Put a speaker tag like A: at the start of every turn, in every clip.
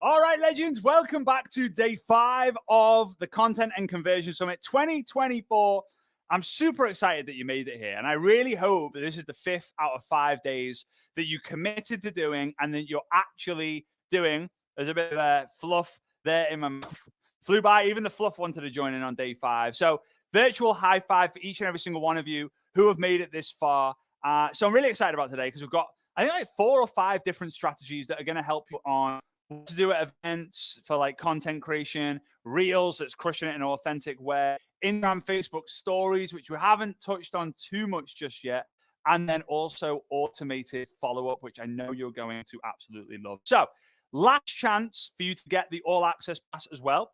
A: All right, legends, welcome back to day 5 of the Content and Conversion Summit 2024. I'm super excited that you made it here, and I really hope that this is the 5th out of 5 days that you committed to doing and that you're actually doing. There's a bit of a fluff there in my mouth. Flew by. Even the fluff wanted to join in on day 5. So virtual high five for each and every single one of you who have made it this far. So I'm really excited about today because we've got, I think, like 4 or 5 different strategies that are going to help you on what to do at events for like content creation, reels that's crushing it in an authentic way, Instagram, Facebook stories, which we haven't touched on too much just yet, and then also automated follow-up, which I know you're going to absolutely love. So last chance for you to get the all access pass as well,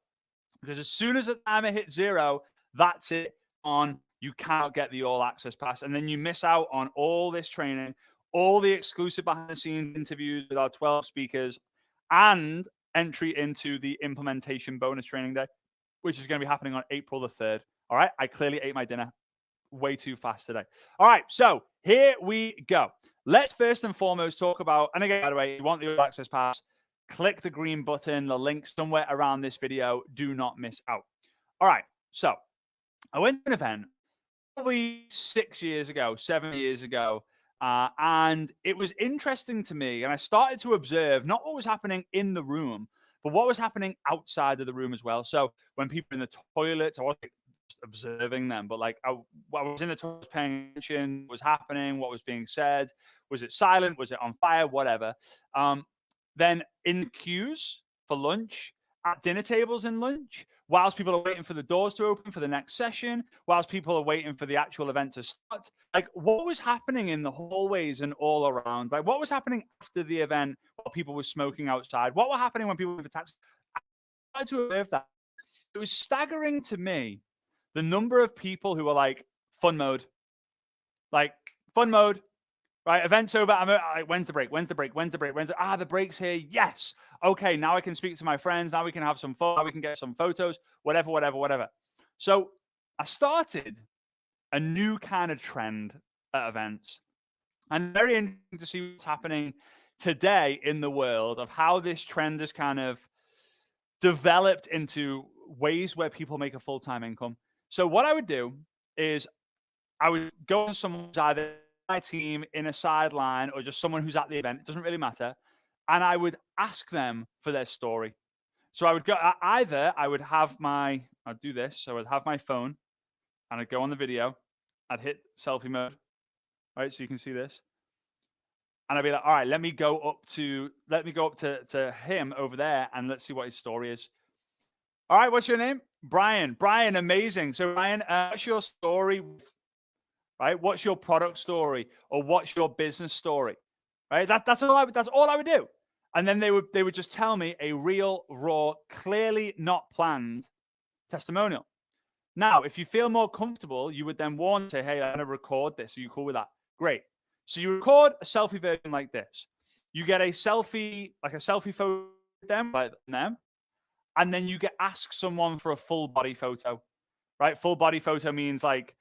A: because as soon as the timer hits 0, that's it on. You cannot get the all access pass, and then you miss out on all this training, all the exclusive behind the scenes interviews with our 12 speakers, and entry into the implementation bonus training day, which is going to be happening on April the 3rd. All right. I clearly ate my dinner way too fast today. All right. So here we go. Let's first and foremost talk about, and again, by the way, if you want the all access pass, click the green button, the link somewhere around this video. Do not miss out. All right. So I went to an event probably 6 years ago, 7 years ago. And it was interesting to me. And I started to observe not what was happening in the room, but what was happening outside of the room as well. So when people were in the toilets, I wasn't just observing them, but like I was in the toilet paying attention, what was happening, what was being said. Was it silent? Was it on fire? Whatever. Then in queues for lunch, at dinner tables in lunch, whilst people are waiting for the doors to open for the next session, whilst people are waiting for the actual event to start, like what was happening in the hallways and all around? Like what was happening after the event while people were smoking outside? What was happening when people were taxi? I tried to observe that. It was staggering to me, the number of people who were like, fun mode. Like, fun mode. Right, event's over. I'm like, when's the break? When's the break? When's the break? The break's here. Yes. Okay, now I can speak to my friends. Now we can have some fun. Now we can get some photos. Whatever. So I started a new kind of trend at events, and very interesting to see what's happening today in the world of how this trend has kind of developed into ways where people make a full-time income. So what I would do is I would go to someone's either my team in a sideline or just someone who's at the event. It doesn't really matter. And I would ask them for their story. So I would go, I would have I'd do this. So I'd have my phone and I'd go on the video. I'd hit selfie mode. Right. So you can see this. And I'd be like, all right, let me go up to him over there and let's see what his story is. All right. What's your name? Brian. Brian. Amazing. So Brian, what's your story? Right? What's your product story or what's your business story? Right? That's all I would do. And then they would just tell me a real, raw, clearly not planned testimonial. Now, if you feel more comfortable, you would then warn, say, hey, I'm going to record this. Are you cool with that? Great. So you record a selfie version like this. You get a selfie photo of them, like them, and then you get asked someone for a full body photo. Right? Full body photo means like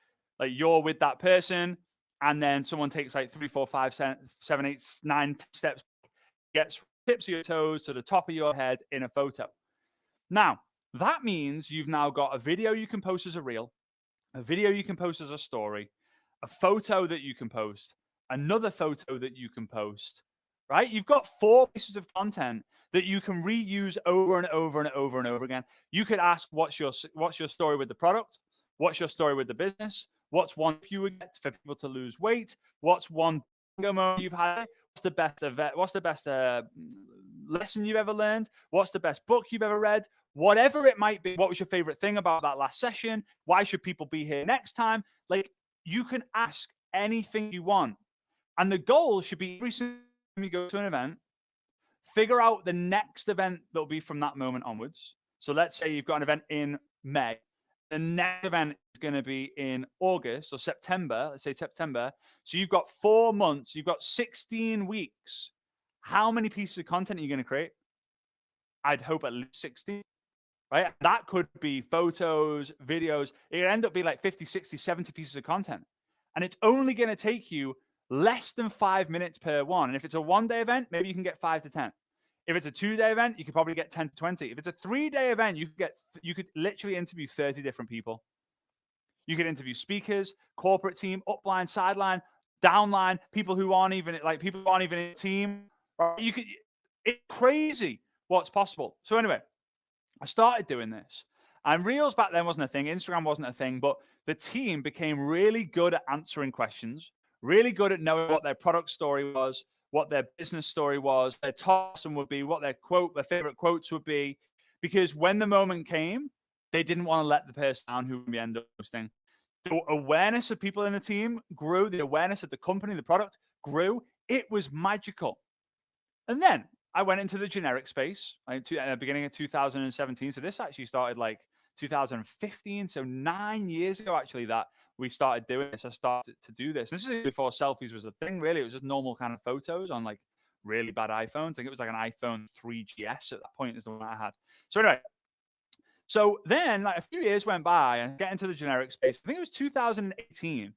A: you're with that person, and then someone takes like 3, 4, 5, 7, 8, 9 steps, gets tips of your toes to the top of your head in a photo. Now, that means you've now got a video you can post as a reel, a video you can post as a story, a photo that you can post, another photo that you can post, right? You've got 4 pieces of content that you can reuse over and over and over and over again. You could ask, what's your story with the product? What's your story with the business? What's one you would get for people to lose weight? What's one moment you've had? What's the best lesson you've ever learned? What's the best book you've ever read? Whatever it might be. What was your favorite thing about that last session? Why should people be here next time? Like, you can ask anything you want. And the goal should be every time you go to an event, figure out the next event that will be from that moment onwards. So let's say you've got an event in May. The next event is going to be in August or September. Let's say September. So you've got 4 months. You've got 16 weeks. How many pieces of content are you going to create? I'd hope at least 16. Right? That could be photos, videos. It could end up being like 50, 60, 70 pieces of content. And it's only going to take you less than 5 minutes per one. And if it's a one-day event, maybe you can get 5 to 10. If it's a 2-day event, you could probably get 10 to 20. If it's a 3-day event, you could literally interview 30 different people. You could interview speakers, corporate team, upline, sideline, downline, people who aren't even in a team. Right? It's crazy what's possible. So anyway, I started doing this. And Reels back then wasn't a thing. Instagram wasn't a thing, but the team became really good at answering questions, really good at knowing what their product story was, what their business story was, their top would be, what their favorite quotes would be. Because when the moment came, they didn't want to let the person down who would end up posting. The awareness of people in the team grew, the awareness of the company, the product grew. It was magical. And then I went into the generic space at the beginning of 2017. So this actually started like 2015. So 9 years ago, actually, that we started doing this. I started to do this. This is before selfies was a thing, really. It was just normal kind of photos on like really bad iPhones. I think it was like an iPhone 3GS at that point is the one I had. So anyway, so then like a few years went by and get into the generic space. I think it was 2018.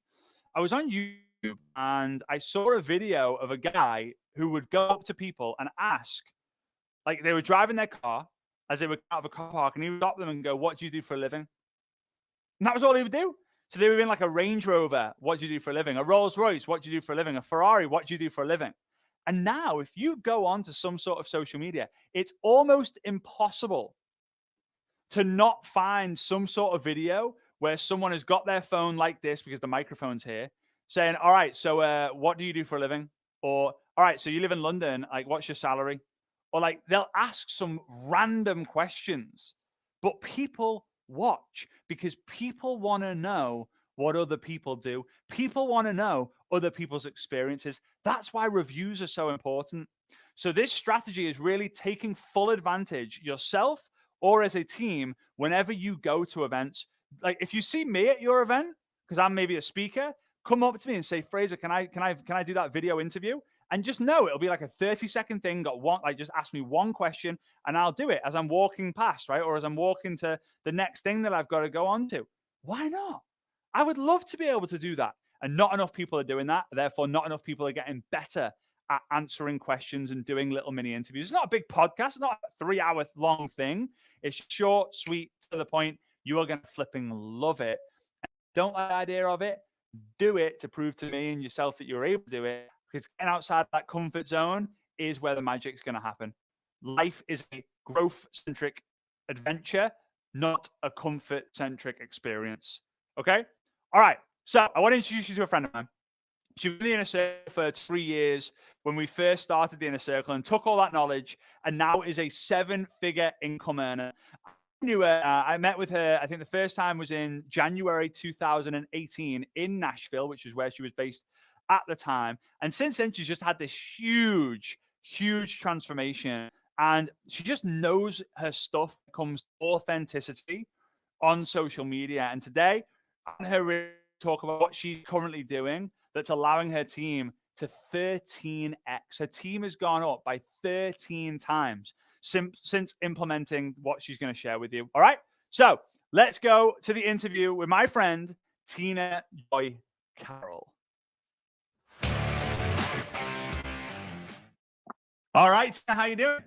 A: I was on YouTube and I saw a video of a guy who would go up to people and ask, like they were driving their car as they were out of a car park, and he would stop them and go, "What do you do for a living?" And that was all he would do. So they were in like a Range Rover, "What do you do for a living?" A Rolls Royce, "What do you do for a living?" A Ferrari, "What do you do for a living?" And now, if you go on to some sort of social media, it's almost impossible to not find some sort of video where someone has got their phone like this because the microphone's here saying, "All right, so what do you do for a living?" Or, "All right, so you live in London, like what's your salary?" Or like they'll ask some random questions, but people watch because people want to know what other people do. People want to know other people's experiences. That's why reviews are so important. So this strategy is really taking full advantage yourself or as a team whenever you go to events. Like if you see me at your event, because I'm maybe a speaker, come up to me and say, "Fraser, can I do that video interview?" And just know it'll be like a 30-second thing. Got one, like just ask me one question and I'll do it as I'm walking past, right? Or as I'm walking to the next thing that I've got to go on to. Why not? I would love to be able to do that. And not enough people are doing that. Therefore, not enough people are getting better at answering questions and doing little mini interviews. It's not a big podcast. It's not a 3-hour long thing. It's short, sweet, to the point. You are going to flipping love it. Don't like the idea of it. Do it to prove to me and yourself that you're able to do it. Because getting outside that comfort zone is where the magic's going to happen. Life is a growth-centric adventure, not a comfort-centric experience. Okay? All right. So I want to introduce you to a friend of mine. She was in the inner circle for 3 years when we first started the inner circle and took all that knowledge and now is a 7-figure income earner. I knew her. I met with her. I think the first time was in January 2018 in Nashville, which is where she was based at the time. And since then, she's just had this huge, huge transformation. And she just knows her stuff comes authenticity on social media. And today, I want her to talk about what she's currently doing that's allowing her team to 13x. Her team has gone up by 13 times since implementing what she's going to share with you. All right. So let's go to the interview with my friend, Tina Joy Carroll. All right. How you doing?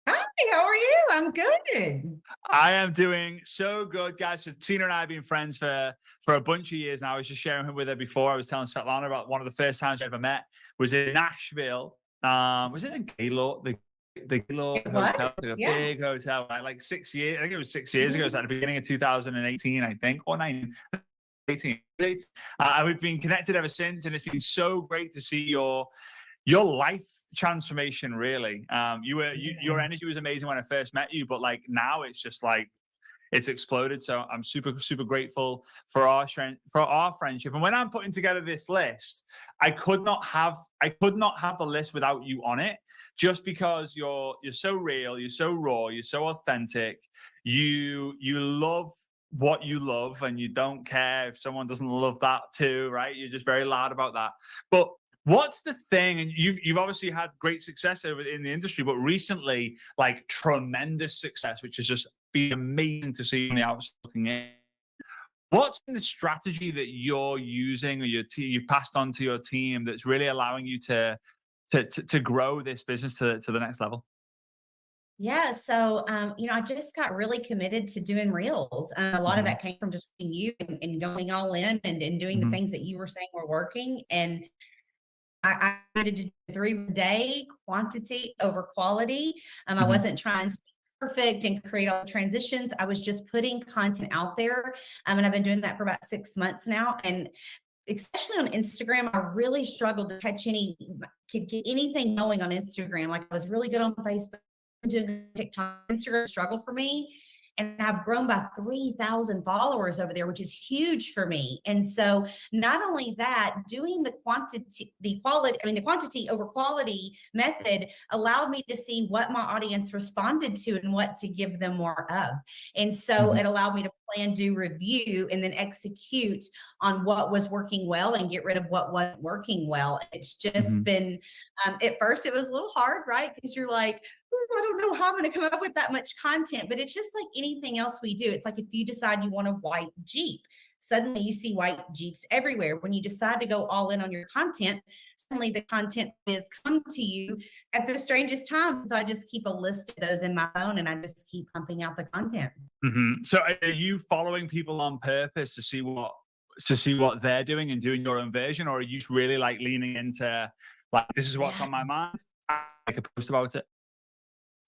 B: Hi, how are you? I'm good.
A: I am doing so good, guys. So Tina and I have been friends for a bunch of years now. I was just sharing with her before. I was telling Svetlana about one of the first times I ever met was in Nashville. Was it the Gaylord? The Gaylord Hotel, like a big hotel, like 6 years. I think it was 6 years ago. It was at the beginning of 2018, I think, or 18. We've been connected ever since, and it's been so great to see your life transformation. Really, your energy was amazing when I first met you, but like now it's just like it's exploded. So I'm super grateful for our friendship. And when I'm putting together this list, I could not have the list without you on it, just because you're so real, you're so raw, you're so authentic. You love what you love, and you don't care if someone doesn't love that too, right? You're just very loud about that. But what's the thing? And you've obviously had great success over in the industry, but recently, like tremendous success, which has just been amazing to see on the outside looking in. What's been the strategy that you're using, or you've passed on to your team, that's really allowing you to grow this business to the next level?
B: Yeah. So, I just got really committed to doing reels. A lot of
A: Hmm.
B: that came from just being you and going all in and doing the
A: Hmm.
B: things that you were saying were working. And I needed to do 3 a day, quantity over quality. I
A: Hmm.
B: wasn't trying to be perfect and create all the transitions. I was just putting content out there. And I've been doing that for about 6 months now. And especially on Instagram, I really struggled to catch could get anything going on Instagram. Like I was really good on Facebook, doing TikTok. Instagram struggled for me. And I've grown by 3,000 followers over there, which is huge for me. And so, not only that, doing the quantity over quality method allowed me to see what my audience responded to and what to give them more of. And so,
A: Hmm.
B: it allowed me to plan, do review, and then execute on what was working well and get rid of what wasn't working well. It's just
A: Hmm.
B: been, at first, it was a little hard, right? Because you're like, I don't know how I'm going to come up with that much content, but it's just like anything else we do. It's like if you decide you want a white Jeep, suddenly you see white Jeeps everywhere. When you decide to go all in on your content, suddenly the content is come to you at the strangest times. So I just keep a list of those in my phone and I just keep pumping out the content.
A: Hmm. So are you following people on purpose to see what they're doing and doing your own version, or are you really like leaning into like this is what's
B: Yeah.
A: on my mind? I make a post about it.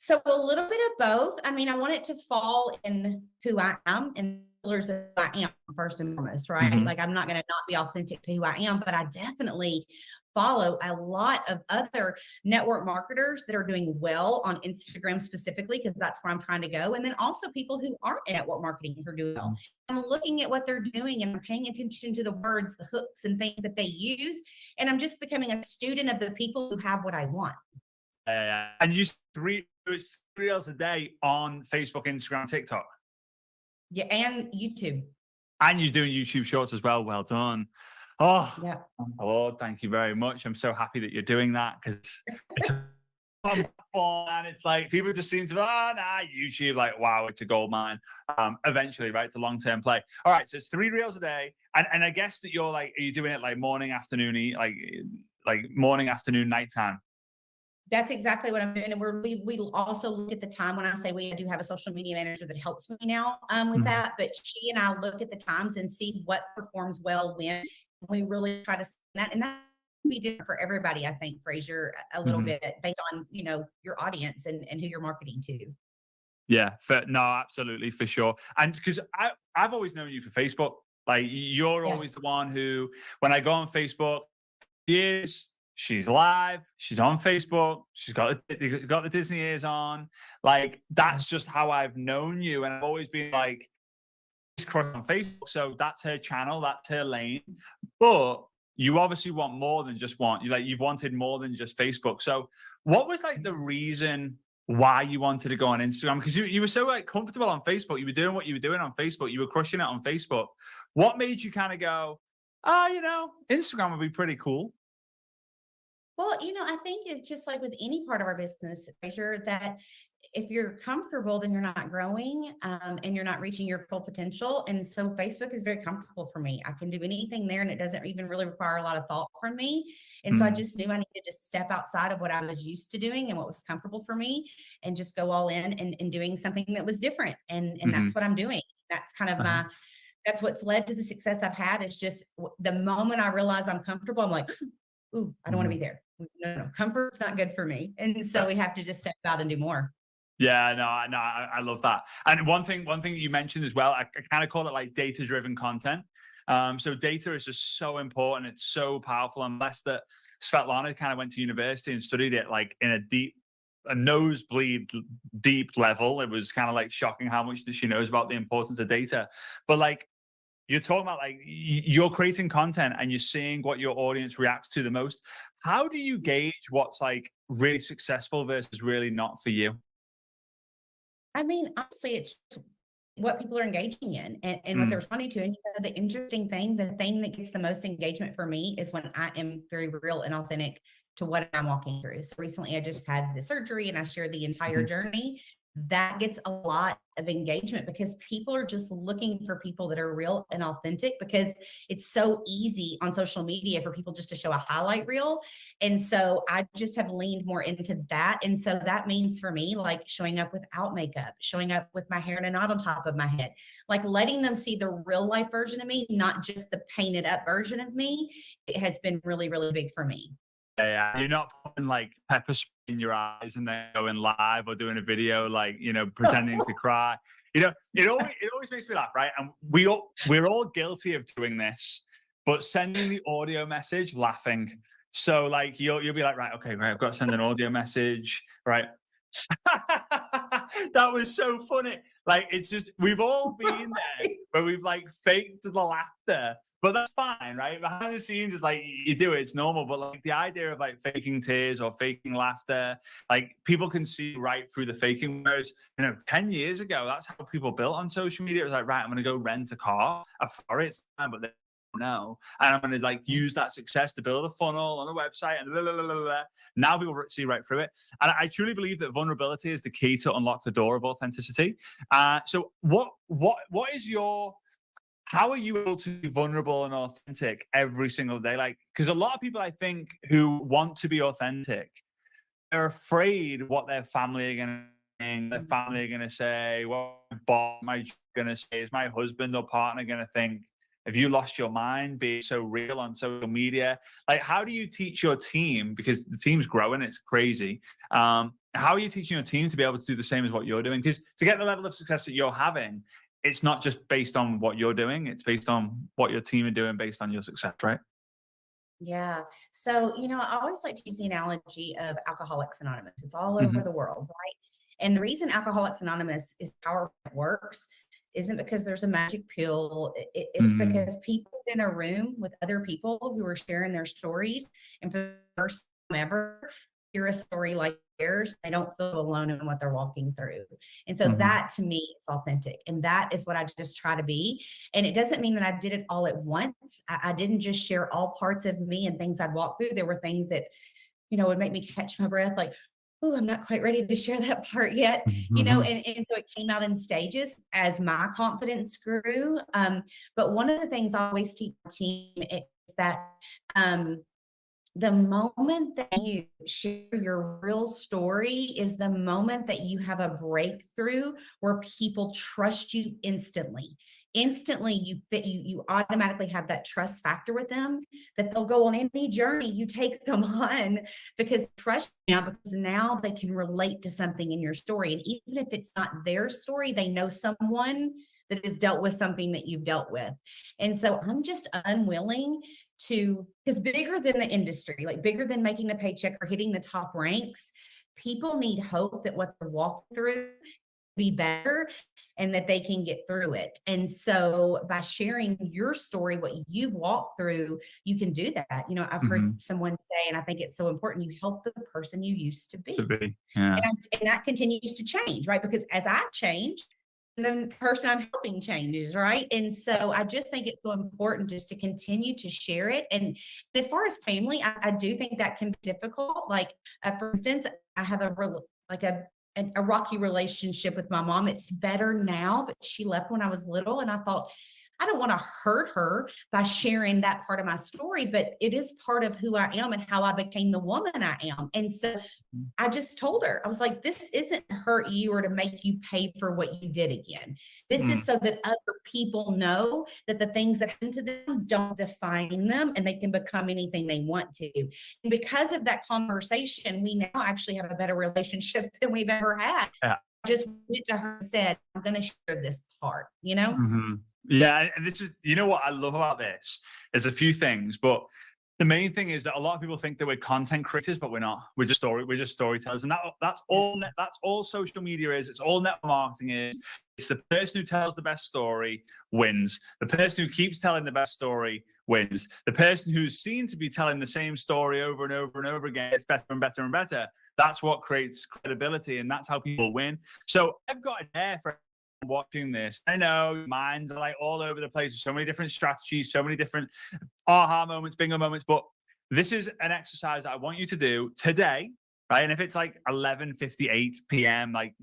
B: So a little bit of both. I mean, I want it to fall in who I am and pillars of who I am first and foremost, right?
A: Hmm.
B: Like I'm not going to not be authentic to who I am, but I definitely follow a lot of other network marketers that are doing well on Instagram specifically, because that's where I'm trying to go. And then also people who aren't in network marketing who are doing well. I'm looking at what they're doing and I'm paying attention to the words, the hooks, and things that they use. And I'm just becoming a student of the people who have what I want.
A: And you it's 3 hours a day on Facebook, Instagram, TikTok,
B: Yeah. And YouTube.
A: and you're doing YouTube Shorts as well. Well done. Oh,
B: Yeah.
A: Lord, thank you very much. I'm so happy that you're doing that because it's fun and it's like people just seem to nah, YouTube, like wow, it's a gold mine. Eventually, right? It's a long-term play. All right, so it's 3 reels a day. And I guess that you're like, are you doing it like morning, afternoon, like morning, afternoon, nighttime?
B: That's exactly what I'm doing. And we also look at the time. When I say we, I do have a social media manager that helps me now with
A: Mhm.
B: that. But she and I look at the times and see what performs well when. We really try to see that. And that can be different for everybody, I think, Fraser, a little
A: Mhm.
B: bit based on, your audience and who you're marketing to.
A: Yeah, no, absolutely, for sure. And because I've always known you for Facebook. Like you're
B: Yeah.
A: always the one who, when I go on Facebook, she's live, she's on Facebook, she's got the Disney ears on. Like
B: Yeah.
A: that's just how I've known you, and I've always been like, she's crush on Facebook, so that's her channel, that's her lane. But you obviously want more than just one. You've wanted more than just Facebook. So what was like the reason why you wanted to go on Instagram? Because you were so like comfortable on Facebook. You were doing what you were doing on Facebook. You were crushing it on Facebook. What made you kind of go, Instagram would be pretty cool?
B: Well, I think it's just like with any part of our business, Fraser, that if you're comfortable, then you're not growing and you're not reaching your full potential. And so Facebook is very comfortable for me. I can do anything there and it doesn't even really require a lot of thought from me. And so I
A: Mm,
B: just knew I needed to step outside of what I was used to doing and what was comfortable for me and just go all in and doing something that was different. And
A: mhm,
B: that's what I'm doing. That's kind of
A: uh-huh,
B: that's what's led to the success I've had. Is just the moment I realize I'm comfortable, I'm like, ooh, I don't want to
A: mhm.
B: be there. No, comfort's not good for me. And so we have to just step out and do more.
A: Yeah, no, I love that. And one thing that you mentioned as well, I kind of call it like data-driven content. So data is just so important. It's so powerful. Unless that Svetlana kind of went to university and studied it like in a nosebleed deep level. It was kind of like shocking how much that she knows about the importance of data. But like you're talking about, like you're creating content and you're seeing what your audience reacts to the most. How do you gauge what's like really successful versus really not for you?
B: I mean, honestly, it's what people are engaging in and what they're
A: Mm,
B: responding to. And the interesting thing, the thing that gets the most engagement for me is when I am very real and authentic to what I'm walking through. So recently I just had the surgery and I shared the entire
A: mhm,
B: journey. that gets a lot of engagement because people are just looking for people that are real and authentic, because it's so easy on social media for people just to show a highlight reel. And so I just have leaned more into that. And so that means for me, like showing up without makeup, showing up with my hair in a knot on top of my head, like letting them see the real life version of me, not just the painted up version of me. It has been really, really big for me.
A: Yeah, you're not putting like pepper spray in your eyes and then going live or doing a video like, pretending to cry. It always makes me laugh, right? And we're all guilty of doing this, but sending the audio message laughing. So like you'll be like, right, okay, right, I've got to send an audio message, right? That was so funny. Like, it's just, we've all been there where we've like faked the laughter, but that's fine, right? Behind the scenes is like, you do it, it's normal. But like the idea of like faking tears or faking laughter, like people can see right through the faking. Whereas, 10 years ago, that's how people built on social media. It was like, right, I'm going to go rent a car. For it's time, but no, and I'm going to like use that success to build a funnel on a website and blah, blah, blah, blah, blah. Now people see right through it. And I truly believe that vulnerability is the key to unlock the door of authenticity. So what is your, how are you able to be vulnerable and authentic every single day? Like, because a lot of people I think who want to be authentic, they're afraid what their family are going to think, their family are going to say, what my boss, my going to say, is my husband or partner going to think? Have you lost your mind being so real on social media? Like, how do you teach your team? Because the team's growing, it's crazy. How are you teaching your team to be able to do the same as what you're doing? Because to get the level of success that you're having, it's not just based on what you're doing, it's based on what your team are doing based on your success, right?
B: Yeah. So, I always like to use the analogy of Alcoholics Anonymous. It's all over
A: Hmm.
B: the world, right? And the reason Alcoholics Anonymous is powerful, it works, isn't because there's a magic pill. It's
A: Hmm.
B: because people in a room with other people who are sharing their stories, and for the first time ever, hear a story like theirs, they don't feel alone in what they're walking through. And so
A: Hmm.
B: that to me is authentic. And that is what I just try to be. And it doesn't mean that I did it all at once. I didn't just share all parts of me and things I'd walk through. There were things that, would make me catch my breath, like, oh, I'm not quite ready to share that part yet,
A: Hmm.
B: and so it came out in stages as my confidence grew. But one of the things I always teach my team is that um, the moment that you share your real story is the moment that you have a breakthrough where people trust you instantly. Instantly, you automatically have that trust factor with them, that they'll go on any journey you take them on, because trust now, because now they can relate to something in your story. And even if it's not their story, they know someone that has dealt with something that you've dealt with. And so I'm just unwilling to, because bigger than the industry, like bigger than making the paycheck or hitting the top ranks, people need hope that what they're walking through be better and that they can get through it. And so by sharing your story, what you've walked through, you can do that. I've heard
A: Hmm.
B: someone say, and I think it's so important, you help the person you used to
A: To
B: be.
A: be, yeah.
B: And that continues to change, right? Because as I change, the person I'm helping changes, right? And so I just think it's so important just to continue to share it. And as far as family, I do think that can be difficult. Like, for instance, I have like a rocky relationship with my mom. It's better now, but she left when I was little, and I thought, I don't want to hurt her by sharing that part of my story, but it is part of who I am and how I became the woman I am. And so I just told her, I was like, this isn't to hurt you or to make you pay for what you did again. This is
A: Mm.
B: so that other people know that the things that happen to them don't define them and they can become anything they want to. And because of that conversation, we now actually have a better relationship than we've ever had.
A: Yeah.
B: I just went to her and said, I'm going to share this part, you know?
A: Hmm. Yeah, and this is, what I love about this. There's a few things, but the main thing is that a lot of people think that we're content creators, but we're not. We're just storytellers, and that's
B: Yeah.
A: all. That's all social media is. It's all network marketing is. It's the person who tells the best story wins. The person who keeps telling the best story wins. The person who's seen to be telling the same story over and over and over again gets better and better and better. That's what creates credibility, and that's how people win. So I've got an air for watching this. I know minds are like all over the place. There's so many different strategies, so many different aha moments, bingo moments. But this is an exercise that I want you to do today. right? And if it's like 11:58 p.m., like,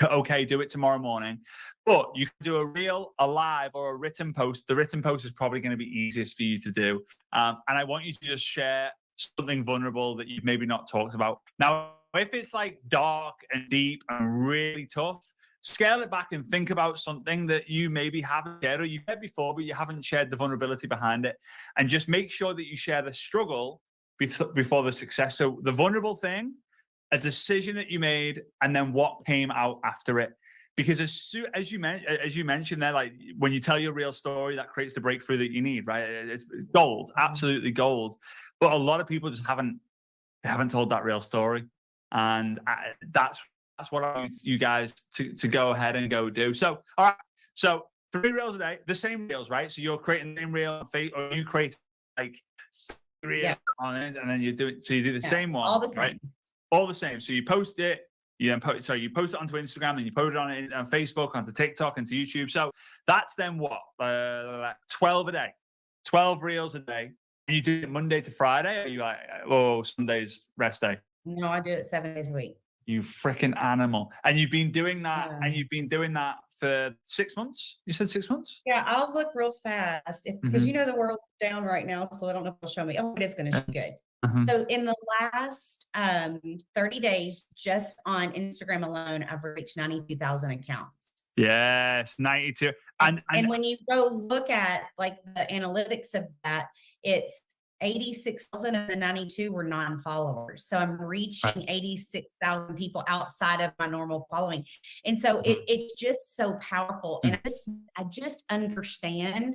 A: okay, do it tomorrow morning. But you can do a reel, a live, or a written post. The written post is probably going to be easiest for you to do. And I want you to just share something vulnerable that you've maybe not talked about. Now, if it's like dark and deep and really tough, scale it back and think about something that you maybe haven't shared, or you've shared before, but you haven't shared the vulnerability behind it. And just make sure that you share the struggle before the success. So the vulnerable thing, a decision that you made, and then what came out after it. Because as you mentioned there, like when you tell your real story, that creates the breakthrough that you need, right? It's gold, absolutely gold. But a lot of people just haven't told that real story, and that's what I want you guys to go ahead and go do. So, all right, so 3 reels a day, the same reels, right? So you're creating the same reel on Facebook, or you create like 3 reels on it, and then you do it. So you do the same one,
B: all the same.
A: right? All the same. So you post it. You then post it onto Instagram, then you post it on Facebook, onto TikTok, onto YouTube. So that's then what 12 a day, 12 reels a day. And you do it Monday to Friday, or you like, oh, Sunday's rest day?
B: No, I do it 7 days a week.
A: You freaking animal! And you've been doing that, for 6 months. You said 6 months?
B: Yeah, I'll look real fast because you know the world's down right now, so I don't know if it'll show me. Oh, it is going to show good. So in the last 30 days, just on Instagram alone, I've reached 92,000 accounts.
A: Yes, 92. And
B: when you go look at like the analytics of that, it's 86,000 of the 92 were non-followers. So I'm reaching 86,000 people outside of my normal following. And so it's just so powerful. And I just understand,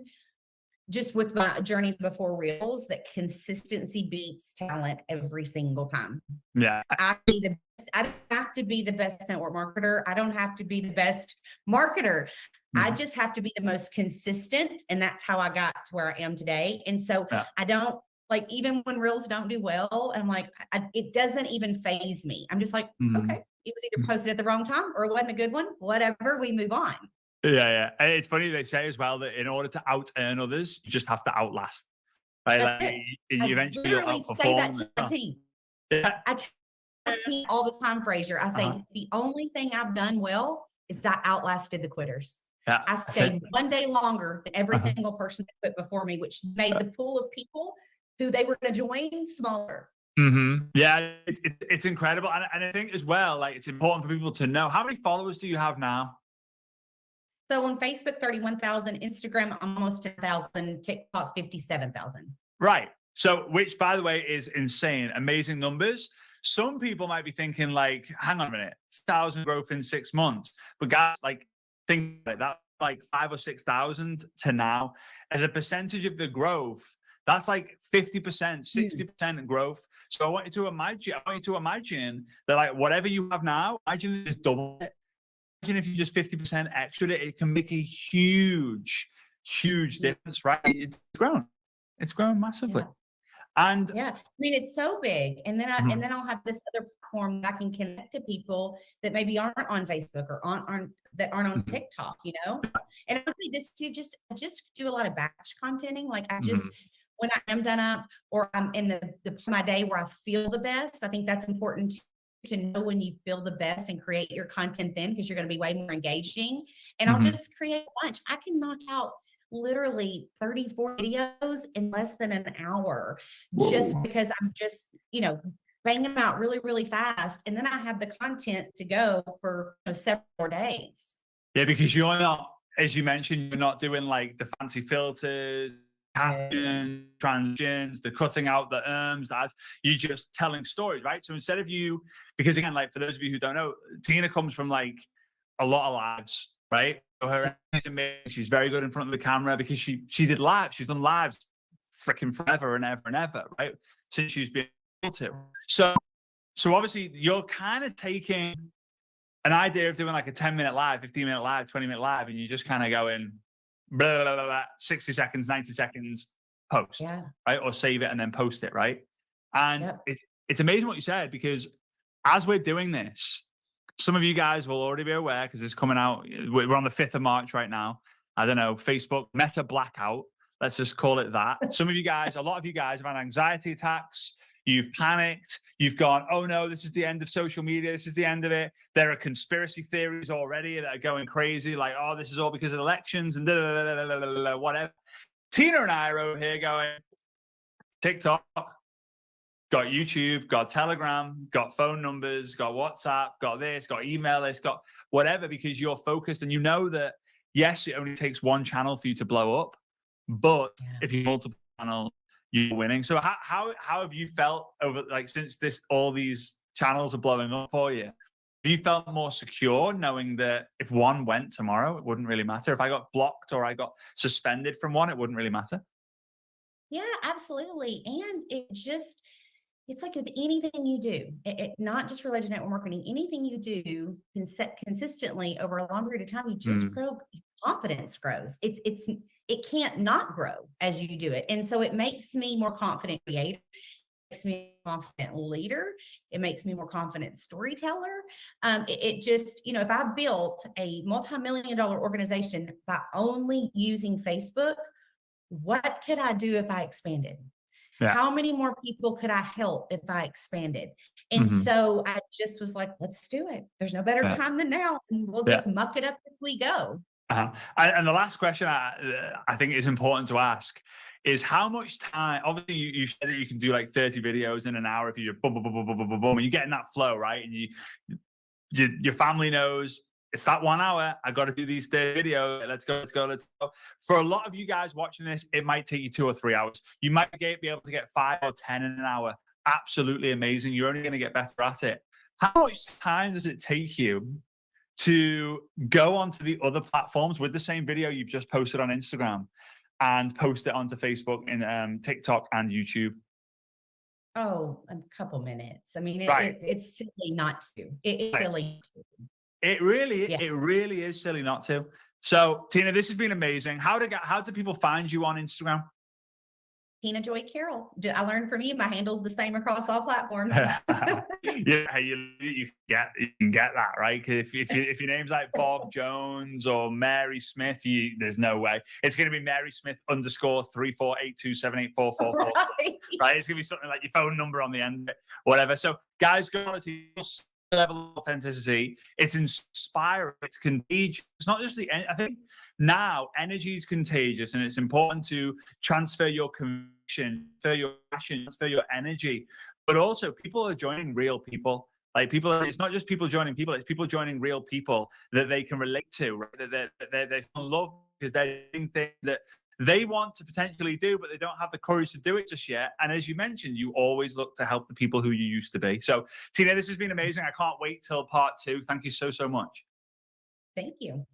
B: just with my journey before reels, that consistency beats talent every single time.
A: Yeah.
B: I don't have to be the best network marketer. I don't have to be the best marketer. I just have to be the most consistent. And that's how I got to where I am today. And so I don't, like, even when reels don't do well, I'm like, it doesn't even phase me. I'm just like, okay, it was either posted at the wrong time or it wasn't a good one, whatever, we move on.
A: Yeah. And it's funny, they say as well that in order to out earn others, you just have to outlast. Right? Like, eventually you'll outperform. Say that to my team.
B: I tell my team all the time, Fraser. I say the only thing I've done well is I outlasted the quitters. I stayed one day longer than every single person that quit before me, which made the pool of people who they were going to join smaller.
A: Yeah, it's incredible. And I think as well, like, it's important for people to know, how many followers do you have now?
B: So on Facebook, 31,000, Instagram, almost 10,000, TikTok, 57,000.
A: Right. So, which, by the way, is insane, amazing numbers. Some people might be thinking like, hang on a minute, 1,000 growth in 6 months. But guys, like, think like that, like 5,000 or 6,000 to now as a percentage of the growth. That's like 50%, 60% growth. So I want you to imagine that, like, whatever you have now, imagine you just double it. Imagine if you just 50% extra it can make a huge difference, right? It's grown massively. And
B: I mean, it's so big. And then I'll have this other platform that I can connect to people that maybe aren't on Facebook or aren't on TikTok, you know? And I would say this too, I just do a lot of batch contenting. Like, I just, when I am done up or I'm in the my day where I feel the best, I think that's important to know when you feel the best and create your content then, because you're going to be way more engaging. And I'll just create a bunch. I can knock out literally 34 videos in less than an hour. Whoa. Just because I'm just, banging them out really, really fast. And then I have the content to go for several more days.
A: Yeah, because you're not, as you mentioned, you're not doing like the fancy filters, captions, transitions, the cutting out the ads. You're just telling stories, right? So instead of because again, like, for those of you who don't know, Tina comes from like a lot of lives, right? So her is amazing. She's very good in front of the camera because she did lives. She's done lives freaking forever and ever and ever, right? Since she's been able to. So obviously you're kind of taking an idea of doing like a 10-minute live, 15-minute live, 20-minute live, and you're just kind of going blah, blah, blah, blah, 60 seconds, 90 seconds, post, right? Or save it and then post it, right? And it's amazing what you said, because as we're doing this, some of you guys will already be aware because it's coming out. We're on the 5th of March right now. I don't know, Facebook Meta blackout. Let's just call it that. Some of you guys, a lot of you guys have had anxiety attacks. you've panicked, you've gone, oh no, this is the end of social media, this is the end of it. There are conspiracy theories already that are going crazy, like, oh, this is all because of elections and whatever. Tina and I are over here going, TikTok, got YouTube, got Telegram, got phone numbers, got WhatsApp, got this, got email list, got whatever, because you're focused and you know that, yes, it only takes one channel for you to blow up, but if you multiple channels, you're winning. So how have you felt over, like, since all these channels are blowing up for you? Have you felt more secure knowing that if one went tomorrow, it wouldn't really matter? If I got blocked or I got suspended from one, it wouldn't really matter?
B: Yeah, absolutely. And it's like with anything you do, not just related to network marketing, anything you do consistently over a long period of time, you just grow, confidence grows. It can't not grow as you do it. And so it makes me more confident creator, makes me a confident leader. It makes me more confident storyteller. It just, if I built a multi-million-dollar organization by only using Facebook, what could I do if I expanded?
A: Yeah.
B: How many more people could I help if I expanded? And so I just was like, let's do it. There's no better time than now. And we'll just muck it up as we go.
A: And the last question I think is important to ask is, how much time, obviously you said that you can do like 30 videos in an hour if you boom, boom, boom, boom, boom, boom, boom, and you get in that flow, right? And your family knows it's that 1 hour. I got to do these 30 videos. Let's go. For a lot of you guys watching this, it might take you 2 or 3 hours. You might be able to get 5 or 10 in an hour. Absolutely amazing. You're only going to get better at it. How much time does it take you to go onto the other platforms with the same video you've just posted on Instagram and post it onto Facebook and TikTok and YouTube?
B: Oh, a couple minutes. I mean,
A: Right.
B: it's silly not to. It's silly to.
A: It really is silly not to. So, Tina, this has been amazing. How do people find you on Instagram?
B: Tina Joy Carroll. I learned from you. My handle's the same across all platforms.
A: Yeah, you can get that, right? If your name's like Bob Jones or Mary Smith, there's no way. It's going to be Mary Smith _3482784444. Right? It's going to be something like your phone number on the end, whatever. So, guys, go on to level of authenticity. It's inspiring. It's contagious. It's not just I think now energy is contagious, and it's important to transfer your conviction, transfer your passion, transfer your energy. But also, people are joining real people. Like, it's not just people joining people; it's people joining real people that they can relate to. Right? That they love, because they're doing things that they want to potentially do, but they don't have the courage to do it just yet. And as you mentioned, you always look to help the people who you used to be. So, Tina, this has been amazing. I can't wait till part 2. Thank you so much.
B: Thank you.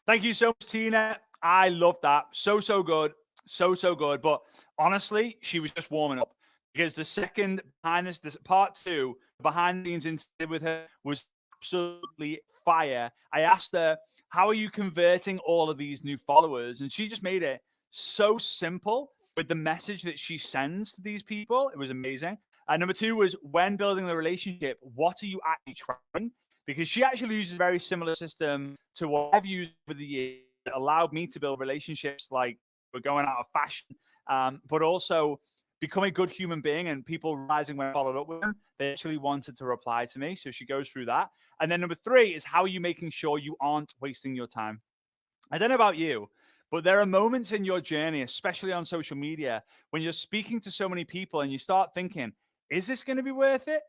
A: Thank you so much, Tina. I love that. So good. So good. But honestly, she was just warming up, because the second behind this part 2, behind the scenes interview with her was absolutely fire. I asked her, how are you converting all of these new followers? And she just made it so simple with the message that she sends to these people. It was amazing. And number 2 was, when building the relationship, what are you actually trying? Because she actually uses a very similar system to what I've used over the years that allowed me to build relationships like we're going out of fashion, but also become a good human being, and people realizing when I followed up with them, they actually wanted to reply to me. So she goes through that. And then number 3 is, how are you making sure you aren't wasting your time? I don't know about you, but there are moments in your journey, especially on social media, when you're speaking to so many people and you start thinking, is this going to be worth it?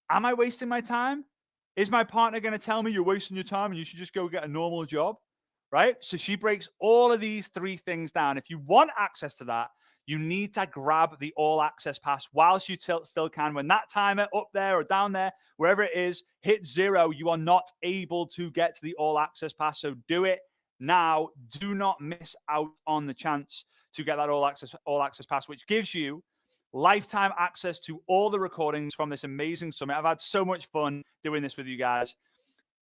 A: Am I wasting my time? Is my partner going to tell me you're wasting your time and you should just go get a normal job? Right? So she breaks all of these 3 things down. If you want access to that, you need to grab the all access pass whilst you still can. When that timer up there or down there, wherever it is, hit 0, you are not able to get to the all access pass. So do it now. Do not miss out on the chance to get that all access pass, which gives you lifetime access to all the recordings from this amazing summit. I've had so much fun doing this with you guys.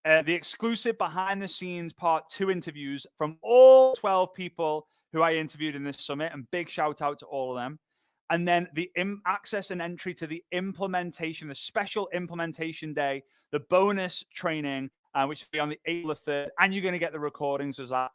A: The exclusive behind the scenes part 2 interviews from all 12 people who I interviewed in this summit, and big shout out to all of them. And then the access and entry to the implementation, the special implementation day, the bonus training, which will be on the April 3rd. And you're going to get the recordings as that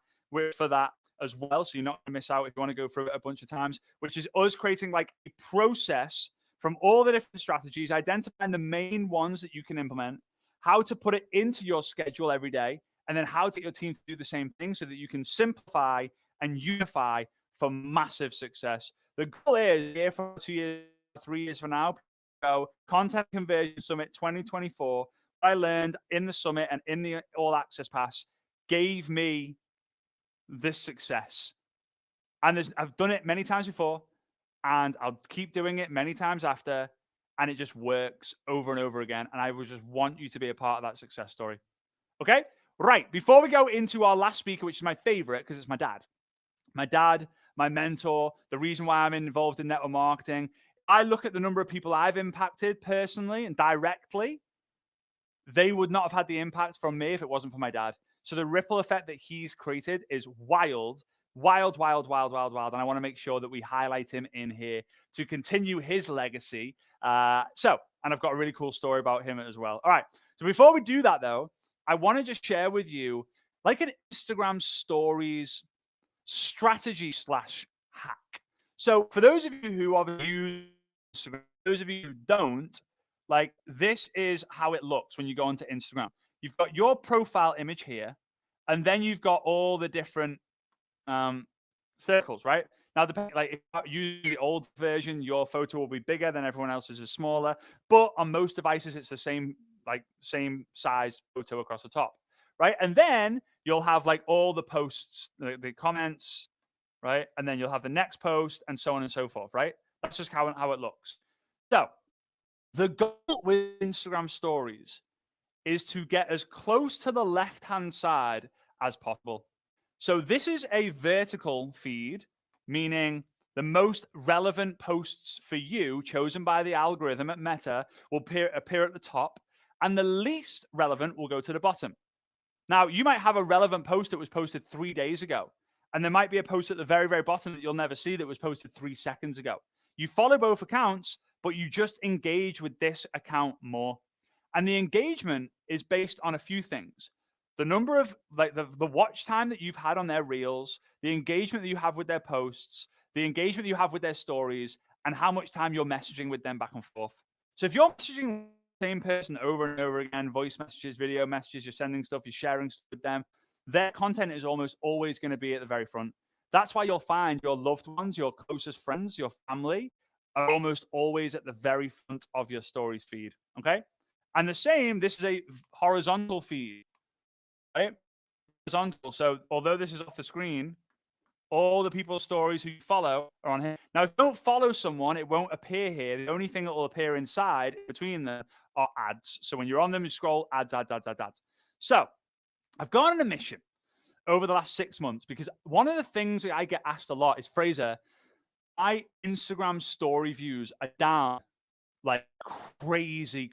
A: for that as well. So you're not going to miss out if you want to go through it a bunch of times, which is us creating like a process from all the different strategies, identifying the main ones that you can implement, how to put it into your schedule every day, and then how to get your team to do the same thing so that you can simplify and unify for massive success. The goal is here for 2 years, 3 years from now, go Content Conversion Summit 2024. What I learned in the summit and in the All Access Pass gave me this success. And I've done it many times before, and I'll keep doing it many times after, and it just works over and over again. And I would just want you to be a part of that success story. Okay? Right. Before we go into our last speaker, which is my favorite because it's my dad. My dad, my mentor, the reason why I'm involved in network marketing. I look at the number of people I've impacted personally and directly. They would not have had the impact from me if it wasn't for my dad. So the ripple effect that he's created is wild. And I want to make sure that we highlight him in here to continue his legacy. And I've got a really cool story about him as well. All right. So before we do that, though, I want to just share with you like an Instagram stories strategy / hack. So for those of you who are use Instagram, those of you who don't, like this is how it looks when you go onto Instagram. You've got your profile image here, and then you've got all the different circles, right? Now, like if you're using the old version, your photo will be bigger than everyone else's is smaller. But on most devices, it's the same size photo across the top, right? And then you'll have like all the posts, the comments, right? And then you'll have the next post and so on and so forth, right? That's just how it looks. So the goal with Instagram stories is to get as close to the left-hand side as possible. So this is a vertical feed, meaning the most relevant posts for you, chosen by the algorithm at Meta, will appear at the top, and the least relevant will go to the bottom. Now, you might have a relevant post that was posted 3 days ago, and there might be a post at the very, very bottom that you'll never see that was posted 3 seconds ago. You follow both accounts, but you just engage with this account more. And the engagement is based on a few things. The number of the watch time that you've had on their reels, the engagement that you have with their posts, the engagement you have with their stories, and how much time you're messaging with them back and forth. So if you're messaging the same person over and over again, voice messages, video messages, you're sending stuff, you're sharing stuff with them, their content is almost always going to be at the very front. That's why you'll find your loved ones, your closest friends, your family are almost always at the very front of your stories feed. Okay. And the same, this is a horizontal feed, right? Horizontal. So although this is off the screen, all the people's stories who you follow are on here. Now, if you don't follow someone, it won't appear here. The only thing that will appear inside between them are ads. So when you're on them, you scroll ads. So I've gone on a mission over the last 6 months because one of the things that I get asked a lot is, Fraser, my Instagram story views are down like crazy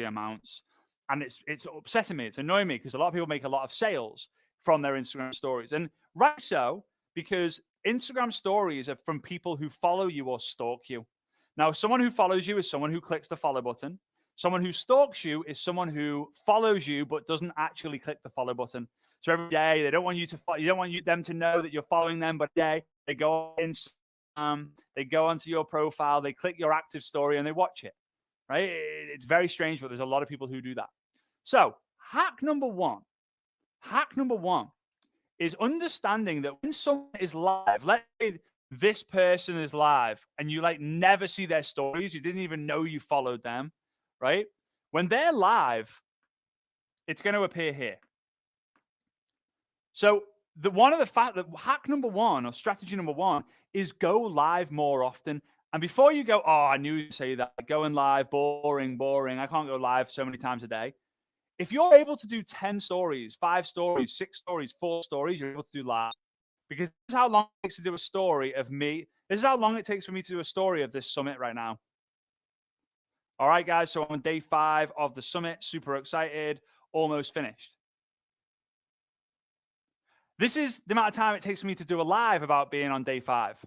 A: amounts. And it's upsetting me. It's annoying me because a lot of people make a lot of sales from their Instagram stories. And right so, because Instagram stories are from people who follow you or stalk you. Now, someone who follows you is someone who clicks the follow button. Someone who stalks you is someone who follows you but doesn't actually click the follow button. So every day they don't want you to follow, you don't want them to know that you're following them, but they go on they go onto your profile, they click your active story, and they watch it. Right? It's very strange, but there's a lot of people who do that. So hack number one is understanding that when someone is live, let's say this person is live and you like never see their stories, you didn't even know you followed them, right? When they're live, it's going to appear here. So hack number one or strategy number one is go live more often. And before you go, oh, I knew you'd say that, going live, boring, I can't go live so many times a day. If you're able to do 10 stories, 5 stories, 6 stories, 4 stories, you're able to do live. Because this is how long it takes to do a story of me. This is how long it takes for me to do a story of this summit right now. All right, guys. So on day 5 of the summit, super excited, almost finished. This is the amount of time it takes for me to do a live about being on day 5.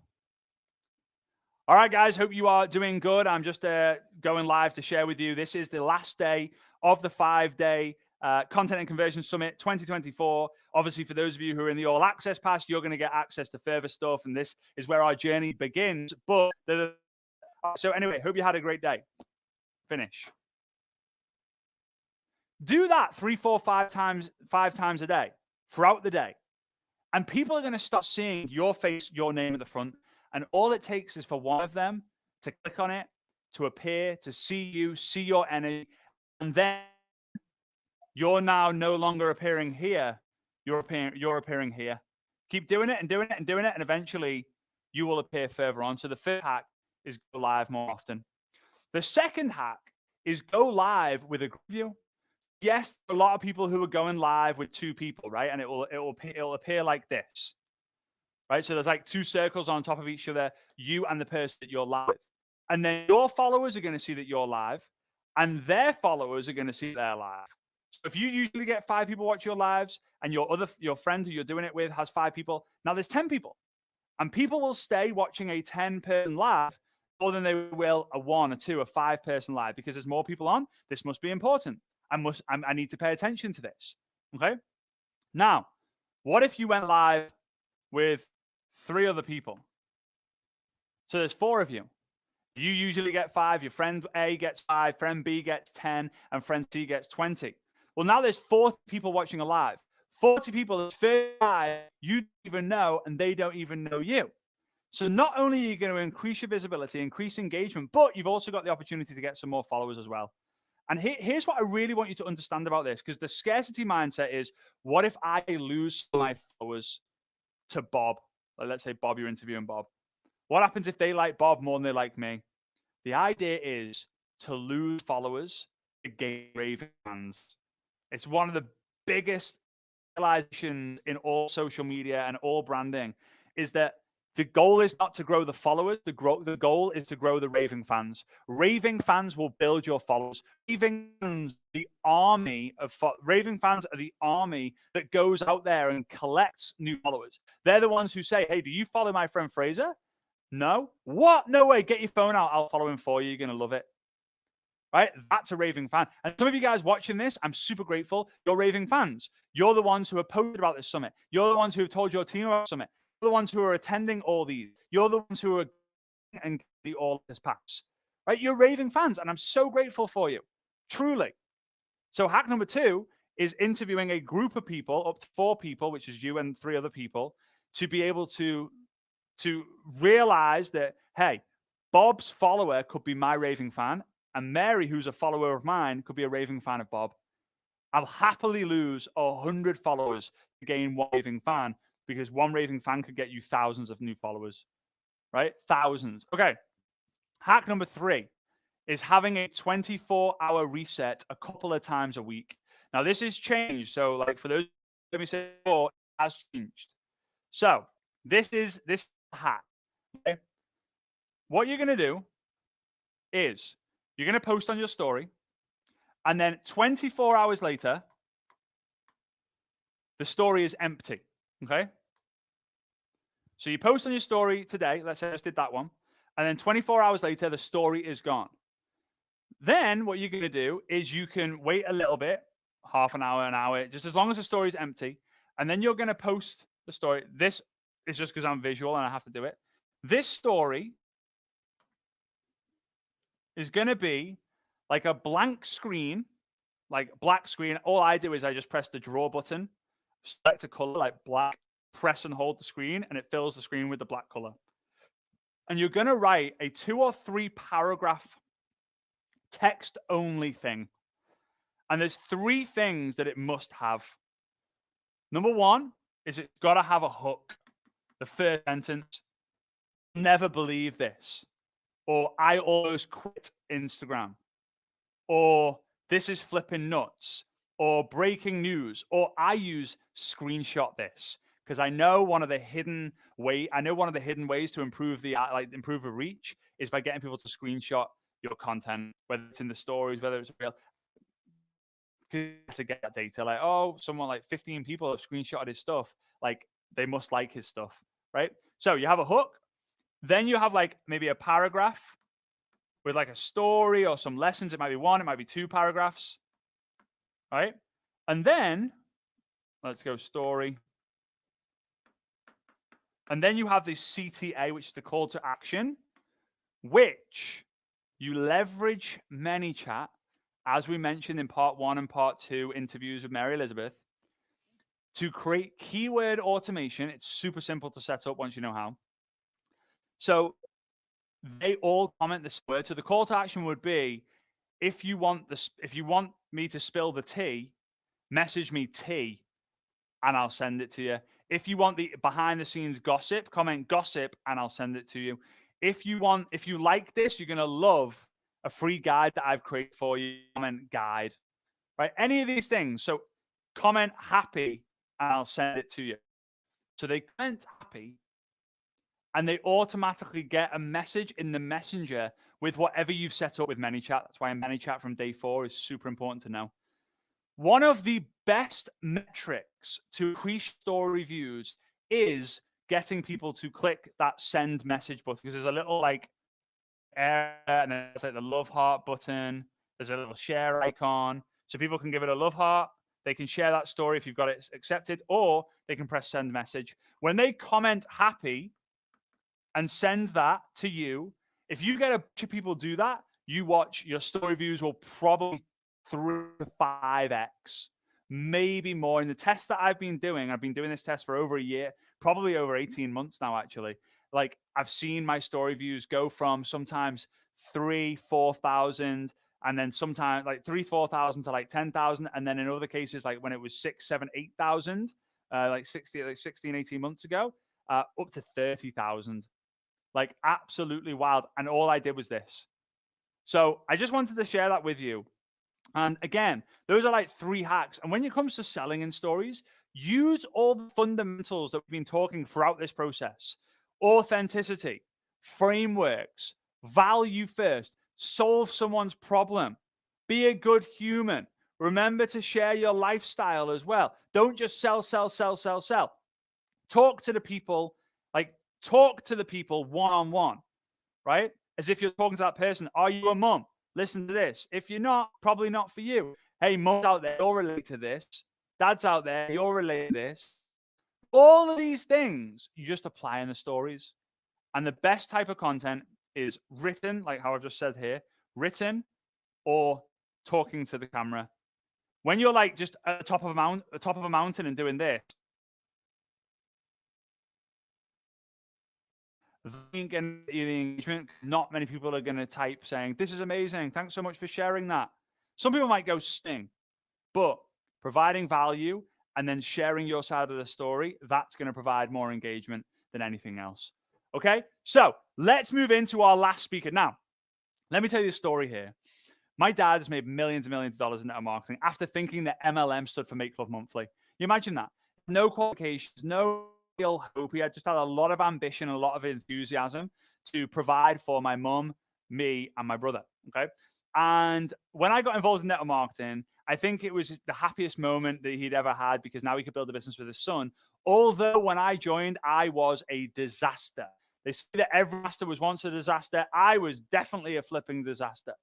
A: All right, guys, hope you are doing good. I'm just going live to share with you. This is the last day of the 5-day Content and Conversion Summit 2024. Obviously, for those of you who are in the All Access Pass, you're going to get access to further stuff, and this is where our journey begins. But So anyway, hope you had a great day. Finish. Do that 3, 4, 5 times a day throughout the day. And people are going to start seeing your face, your name at the front. And all it takes is for one of them to click on it, to appear, to see you, see your energy. And then you're now no longer appearing here. You're appearing here. Keep doing it and doing it and doing it. And eventually you will appear further on. So the first hack is go live more often. The second hack is go live with a group view. Yes, a lot of people who are going live with 2 people, right? And it'll appear like this, right? So there's like 2 circles on top of each other, you and the person that you're live with. And then your followers are going to see that you're live, and their followers are going to see they're live. So if you usually get 5 people watch your lives, and your friend who you're doing it with has 5 people, now there's 10 people, and people will stay watching a 10-person live more than they will a 1, a 2, a 5-person live, because there's more people on. This must be important. I need to pay attention to this. Okay. Now, what if you went live with 3 other people? So there's 4 of you. You usually get 5. Your friend A gets 5, friend B gets 10, and friend C gets 20. Well, now there's 40 people watching a live. 40 people, 35 you don't even know, and they don't even know you. So not only are you going to increase your visibility, increase engagement, but you've also got the opportunity to get some more followers as well. And here's what I really want you to understand about this, because the scarcity mindset is, what if I lose my followers to Bob? Let's say Bob, you're interviewing Bob. What happens if they like Bob more than they like me? The idea is to lose followers to gain raving fans. It's one of the biggest realizations in all social media and all branding, is that the goal is not to grow the followers. The goal is to grow the raving fans. Raving fans will build your followers. Raving fans are the army that goes out there and collects new followers. They're the ones who say, hey, do you follow my friend Fraser? No. What? No way. Get your phone out. I'll follow him for you. You're going to love it. Right? That's a raving fan. And some of you guys watching this, I'm super grateful. You're raving fans. You're the ones who have posted about this summit. You're the ones who have told your team about the summit. You're the ones who are attending all these. You're the ones who are and the all this pass. Right? You're raving fans, and I'm so grateful for you. Truly. So hack number 2 is interviewing a group of people, up to 4 people, which is you and 3 other people, to be able to realize that, hey, Bob's follower could be my raving fan, and Mary, who's a follower of mine, could be a raving fan of Bob. I'll happily lose 100 followers to gain 1 raving fan, because 1 raving fan could get you thousands of new followers, right? Thousands. Okay. Hack number 3 is having a 24-hour reset a couple of times a week. Now, this has changed. So, like, for those, let me say, it has changed. So, this is hack. Okay? What you're going to do is you're going to post on your story, and then 24 hours later, the story is empty. Okay? So you post on your story today. Let's say I just did that one. And then 24 hours later, the story is gone. Then what you're going to do is you can wait a little bit, half an hour, just as long as the story is empty. And then you're going to post the story. This is just because I'm visual and I have to do it. This story is going to be like a blank screen, like black screen. All I do is I just press the draw button, select a color like black, press and hold the screen, and it fills the screen with the black color. And you're going to write a 2 or 3 paragraph text only thing. And there's 3 things that it must have. Number 1 is it's got to have a hook. The first sentence, never believe this. Or I almost quit Instagram. Or this is flipping nuts. Or breaking news. Or I use screenshot this. Because I know one of the hidden ways to improve the reach is by getting people to screenshot your content, whether it's in the stories, whether it's real, to get that data. Like, oh, someone like 15 people have screenshotted his stuff. Like, they must like his stuff, right? So you have a hook. Then you have like maybe a paragraph with like a story or some lessons. It might be 1, it might be 2 paragraphs, right? And then let's go story. And then you have this CTA, which is the call to action, which you leverage ManyChat, as we mentioned in part 1 and part 2 interviews with Mary Elizabeth, to create keyword automation. It's super simple to set up once you know how. So they all comment this word. So the call to action would be, if you want me to spill the tea, message me tea and I'll send it to you. If you want the behind the scenes gossip, comment gossip and I'll send it to you. If you like this, you're going to love a free guide that I've created for you, comment guide, right? Any of these things. So comment happy and I'll send it to you. So they comment happy and they automatically get a message in the messenger with whatever you've set up with ManyChat. That's why ManyChat from day 4 is super important to know. One of the best metrics to increase store reviews is getting people to click that send message button, because there's a little like area and there's like the love heart button. There's a little share icon. So people can give it a love heart. They can share that story if you've got it accepted, or they can press send message. When they comment happy and send that to you, if you get a bunch of people do that, you watch, your story views will probably 3 to 5x, maybe more. In the test that I've been doing this test for over a year, probably over 18 months now, actually. Like, I've seen my story views go from sometimes 3,000-4,000, and then sometimes like 3,000-4,000 to like 10,000. And then in other cases, like when it was 6,000-7,000-8,000, like 16, 18 months ago, up to 30,000. Like, absolutely wild. And all I did was this. So I just wanted to share that with you. And again, those are like 3 hacks. And when it comes to selling in stories, use all the fundamentals that we've been talking throughout this process: authenticity, frameworks, value first, solve someone's problem, be a good human. Remember to share your lifestyle as well. Don't just sell, sell, sell, sell, sell. Talk to the people, like talk to the people one-on-one, right? As if you're talking to that person. Are you a mom? Listen to this. If you're not, probably not for you. Hey, moms out there, you'll relate to this. Dads out there, you'll relate to this. All of these things you just apply in the stories. And the best type of content is written, like how I've just said here, written or talking to the camera. When you're like just at the top of a mountain and doing this, the engagement, not many people are going to type saying, "This is amazing. Thanks so much for sharing that." Some people might go sting, but providing value and then sharing your side of the story, that's going to provide more engagement than anything else. Okay, so let's move into our last speaker. Now, let me tell you a story here. My dad has made millions and millions of dollars in network marketing after thinking that MLM stood for Make Love Monthly. You imagine that? No qualifications, no real hope. He had just had a lot of ambition, a lot of enthusiasm to provide for my mum, me, and my brother. Okay. And when I got involved in network marketing, I think it was the happiest moment that he'd ever had, because now he could build a business with his son. Although when I joined, I was a disaster. They say that every master was once a disaster. I was definitely a flipping disaster.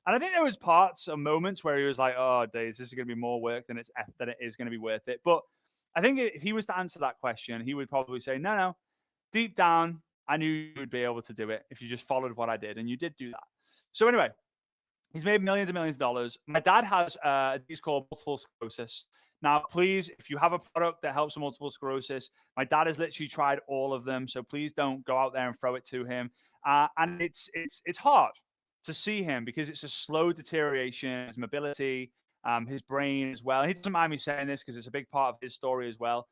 A: And I think there was parts or moments where he was like, "Oh, days, this is going to be more work than it is going to be worth it." But I think if he was to answer that question, he would probably say, no. Deep down, I knew you would be able to do it if you just followed what I did, and you did do that. So anyway, he's made millions and millions of dollars. My dad has a disease called multiple sclerosis. Now, please, if you have a product that helps with multiple sclerosis, my dad has literally tried all of them. So please don't go out there and throw it to him. And it's hard to see him because it's a slow deterioration, his mobility, his brain as well. He doesn't mind me saying this because it's a big part of his story as well.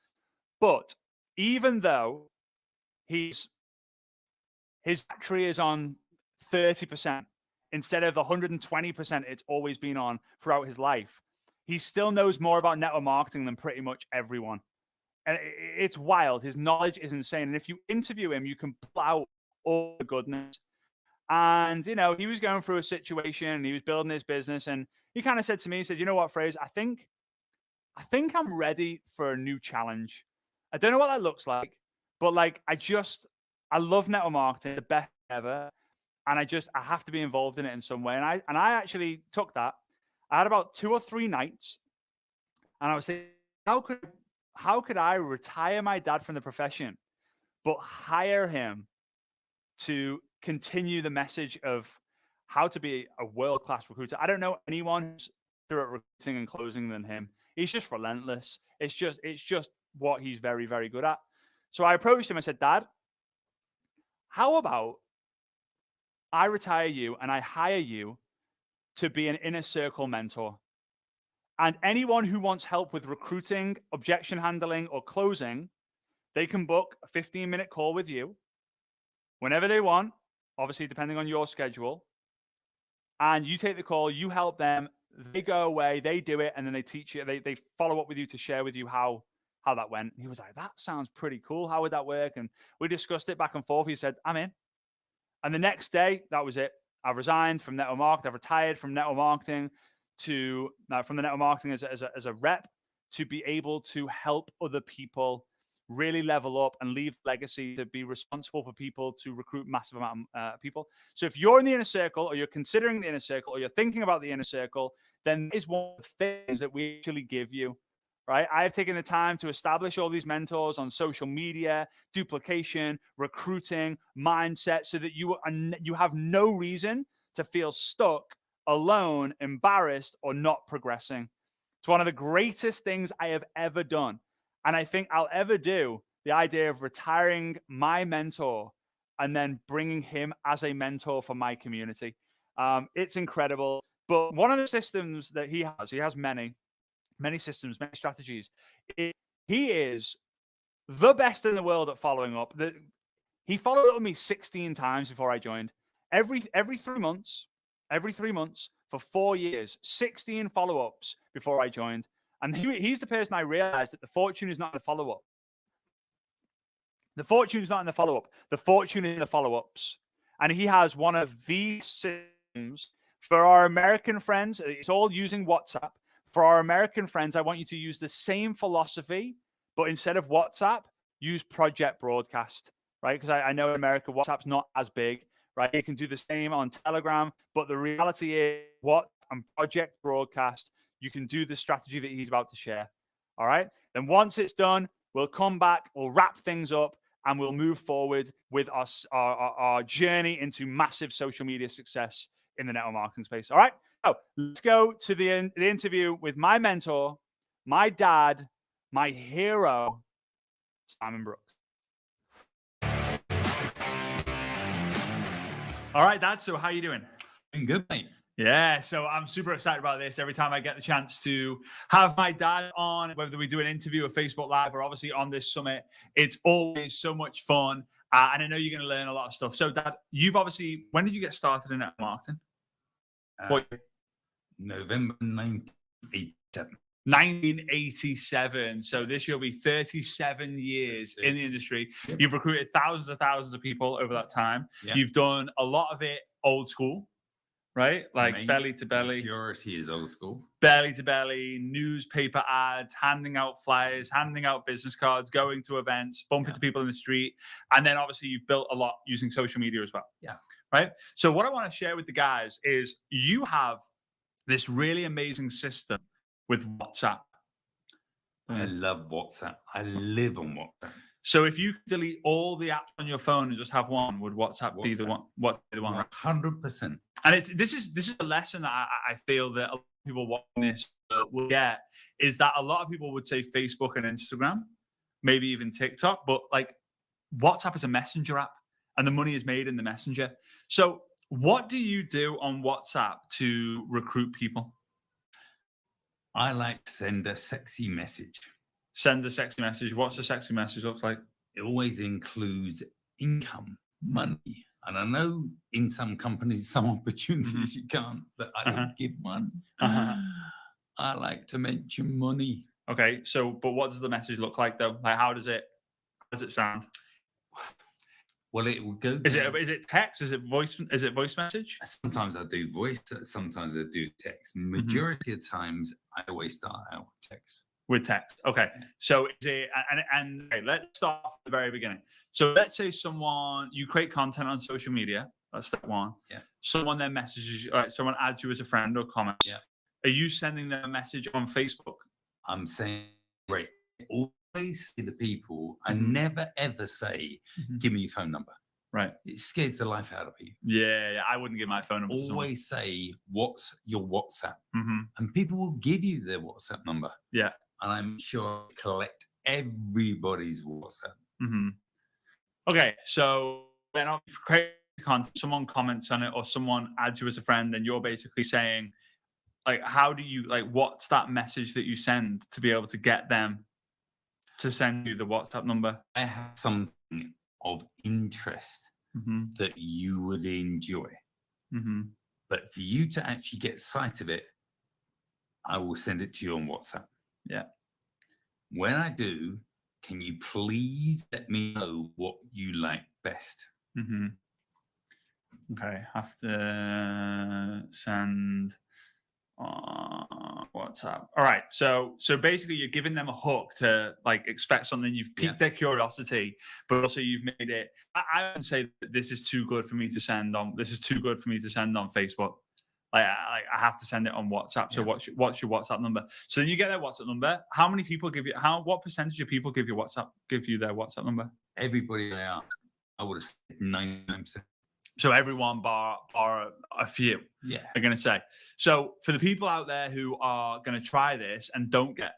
A: But even though his battery is on 30%, instead of the 120% it's always been on throughout his life, he still knows more about network marketing than pretty much everyone. And it's wild. His knowledge is insane. And if you interview him, you can pull out all the goodness. And, you know, he was going through a situation and he was building his business. And he kind of said to me, he said, "You know what, Fraser, I think I'm ready for a new challenge. I don't know what that looks like, but like, I love network marketing, the best ever. And I have to be involved in it in some way." And I actually took that. I had about 2 or 3 nights and I was saying, how could I retire my dad from the profession, but hire him to continue the message of how to be a world-class recruiter. I don't know anyone who's better at recruiting and closing than him. He's just relentless. It's just what he's very, very good at. So I approached him. I said, Dad, how about I retire you and I hire you to be an inner circle mentor? And anyone who wants help with recruiting, objection handling, or closing, they can book a 15-minute call with you whenever they want, obviously depending on your schedule. And you take the call, you help them, they go away, they do it, and then they teach you, they follow up with you to share with you how that went. And he was like, that sounds pretty cool. How would that work? And we discussed it back and forth. He said, I'm in. And the next day, that was it. I resigned from network marketing. I've retired from network marketing from the network marketing as a rep to be able to help other people really level up and leave legacy, to be responsible for people, to recruit massive amount of people. So if you're in the inner circle, or you're considering the inner circle, or you're thinking about the inner circle, then is one of the things that we actually give you. Right? I have taken the time to establish all these mentors on social media, duplication, recruiting, mindset, so that you have no reason to feel stuck, alone, embarrassed, or not progressing. It's one of the greatest things I have ever done. And I think I'll ever do, the idea of retiring my mentor and then bringing him as a mentor for my community. It's incredible. But one of the systems that he has many systems, many strategies. He is the best in the world at following up. He followed up with me 16 times before I joined. Every 3 months, for 4 years, 16 follow-ups before I joined. And he's the person I realized that the fortune is not in the follow-up. The fortune is not in the follow-up. The fortune is in the follow-ups. And he has one of these systems for our American friends. It's all using WhatsApp. For our American friends, I want you to use the same philosophy, but instead of WhatsApp, use Project Broadcast, right? Because I know in America, WhatsApp's not as big, right? You can do the same on Telegram, but the reality is and Project Broadcast, you can do the strategy that he's about to share, all right? Then once it's done, we'll come back, we'll wrap things up, and we'll move forward with our journey into massive social media success in the network marketing space, all right? So let's go to the interview with my mentor, my dad, my hero, Simon Brooks. All right, Dad. So how you doing?
C: Doing good, mate.
A: Yeah, so I'm super excited about this. Every time I get the chance to have my dad on, whether we do an interview or Facebook Live or obviously on this summit, it's always so much fun. And I know you're going to learn a lot of stuff. So, Dad, when did you get started in network marketing?
C: November 1987.
A: 1987. So this year will be 37 years in the industry. Yep. You've recruited thousands of people over that time. Yep. You've done a lot of it old school, right? Like belly to belly.
C: Majority is old school.
A: Belly to belly, newspaper ads, handing out flyers, handing out business cards, going to events, bumping to people in the street. And then obviously you've built a lot using social media as well.
C: Yeah.
A: Right? So what I want to share with the guys is you have this really amazing system with WhatsApp.
C: I love WhatsApp. I live on WhatsApp.
A: So if you delete all the apps on your phone and just have one, would WhatsApp be the one?
C: 100%.
A: And this is a lesson that I feel that a lot of people watching this will get, is that a lot of people would say Facebook and Instagram, maybe even TikTok, but like WhatsApp is a messenger app and the money is made in the messenger. So what do you do on WhatsApp to recruit people?
C: I like to send a sexy message.
A: Send a sexy message. What's the sexy message look like?
C: It always includes income, money. And I know in some companies, some opportunities you can't, but I don't give one. I like to mention money.
A: Okay. So, but what does the message look like though? Like, how does it sound?
C: Well, it will go.
A: Is it text? Is it voice? Is it voice message?
C: Sometimes I do voice. Sometimes I do text. Majority of times, I always start out with text.
A: With text. Okay. So is it? And okay, let's start from the very beginning. So let's say you create content on social media. That's step one.
C: Yeah.
A: Someone then messages you. Someone adds you as a friend or comments.
C: Yeah.
A: Are you sending them a message on Facebook?
C: I'm saying, always say to people, I never ever say, give me your phone number.
A: Right.
C: It scares the life out of you.
A: Yeah. I wouldn't give my phone number to someone.
C: Always say, what's your WhatsApp?
A: Mm-hmm.
C: And people will give you their WhatsApp number.
A: Yeah.
C: And I'm sure I collect everybody's WhatsApp.
A: Mm-hmm. Okay. So then I'll create content, someone comments on it or someone adds you as a friend, and you're basically saying, like, how do you, like, what's that message that you send to be able to get them to send you the WhatsApp number?
C: I have something of interest
A: Mm-hmm.
C: that you would enjoy.
A: Mm-hmm.
C: But for you to actually get sight of it, I will send it to you on WhatsApp.
A: Yeah.
C: When I do, can you please let me know what you like best?
A: Mm-hmm. Okay. Have to send WhatsApp. All right. So basically you're giving them a hook to, like, expect something. You've piqued their curiosity, but also you've made it. I would say that this is too good for me to send on. This is too good for me to send on Facebook. Like, I have to send it on WhatsApp. So what's your WhatsApp number? So then you get their WhatsApp number. How many people give you? What percentage of people give you their WhatsApp number?
C: Everybody I ask, I would have said 99%.
A: So everyone bar a few, are going to say. So for the people out there who are going to try this and don't get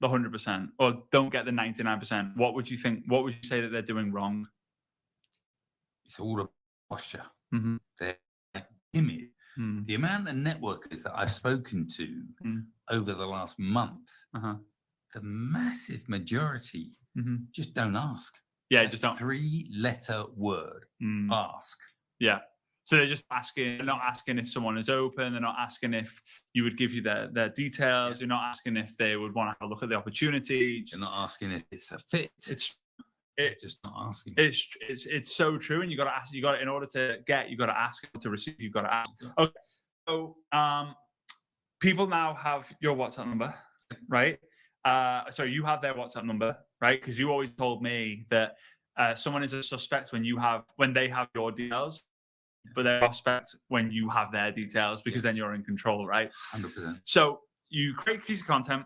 A: the 100% or don't get the 99%, what would you think? What would you say that they're doing wrong?
C: It's all about posture.
A: Mm-hmm.
C: They're timid.
A: Mm-hmm.
C: The amount of networkers that I've spoken to over the last month, the massive majority just don't ask.
A: Yeah, just don't.
C: 3-letter word, ask.
A: Yeah. So they're just asking, they're not asking if someone is open. They're not asking if you would give you their details. You're not asking if they would want to have a look at the opportunity.
C: You're not asking if it's a fit. It's just not asking.
A: It's so true. And you got to ask, in order to get, you got to ask, to receive, you've got to ask. Okay. So people now have your WhatsApp number, right? So you have their WhatsApp number, right? Because you always told me that someone is a suspect when they have your details, but they're a suspect when you have their details, because then you're in control, right?
C: 100%.
A: So you create a piece of content,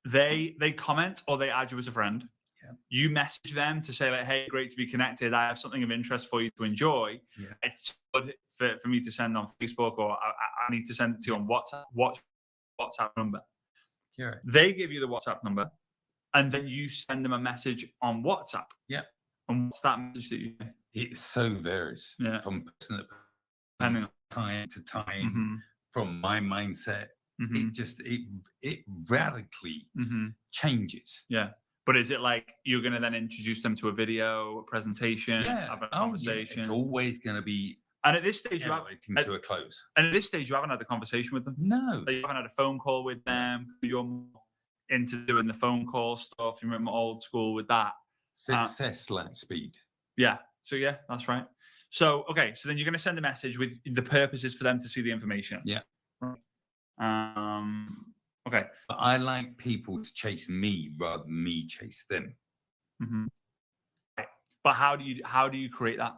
A: they comment or they add you as a friend.
C: Yeah.
A: You message them to say, like, hey, great to be connected. I have something of interest for you to enjoy.
C: Yeah.
A: It's good for me to send on Facebook, or I need to send it to you on WhatsApp. WhatsApp number.
C: Yeah.
A: They give you the WhatsApp number, and then you send them a message on WhatsApp.
C: Yeah.
A: And what's that message that you?
C: It so varies from person to person, time to time, from my mindset. It radically changes.
A: Yeah. But is it like you're going to then introduce them to a video, a presentation, have a conversation?
C: It's always going to be.
A: And at this stage,
C: to a close.
A: And at this stage, you haven't had a conversation with them.
C: No,
A: you haven't had a phone call with them. You're more into doing the phone call stuff. You're more old school with that.
C: Success like speed.
A: Yeah. So yeah, that's right. So okay. So then you're going to send a message with the purpose is for them to see the information.
C: Yeah.
A: Okay.
C: But I like people to chase me rather than me chase them.
A: Mm-hmm. But how do you create that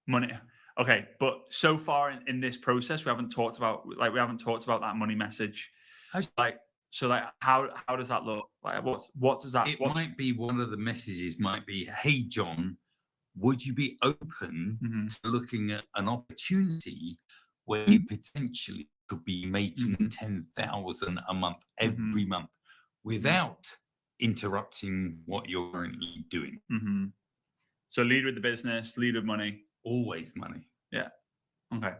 A: money? Okay, but so far in this process, we haven't talked about that money message. How does that look? Like what does that?
C: Might be one of the messages. Might be, hey John, would you be open to looking at an opportunity where you potentially could be making 10,000 a month every month without interrupting what you're currently doing?
A: So lead with the business, lead with money.
C: Always money.
A: Yeah. Okay.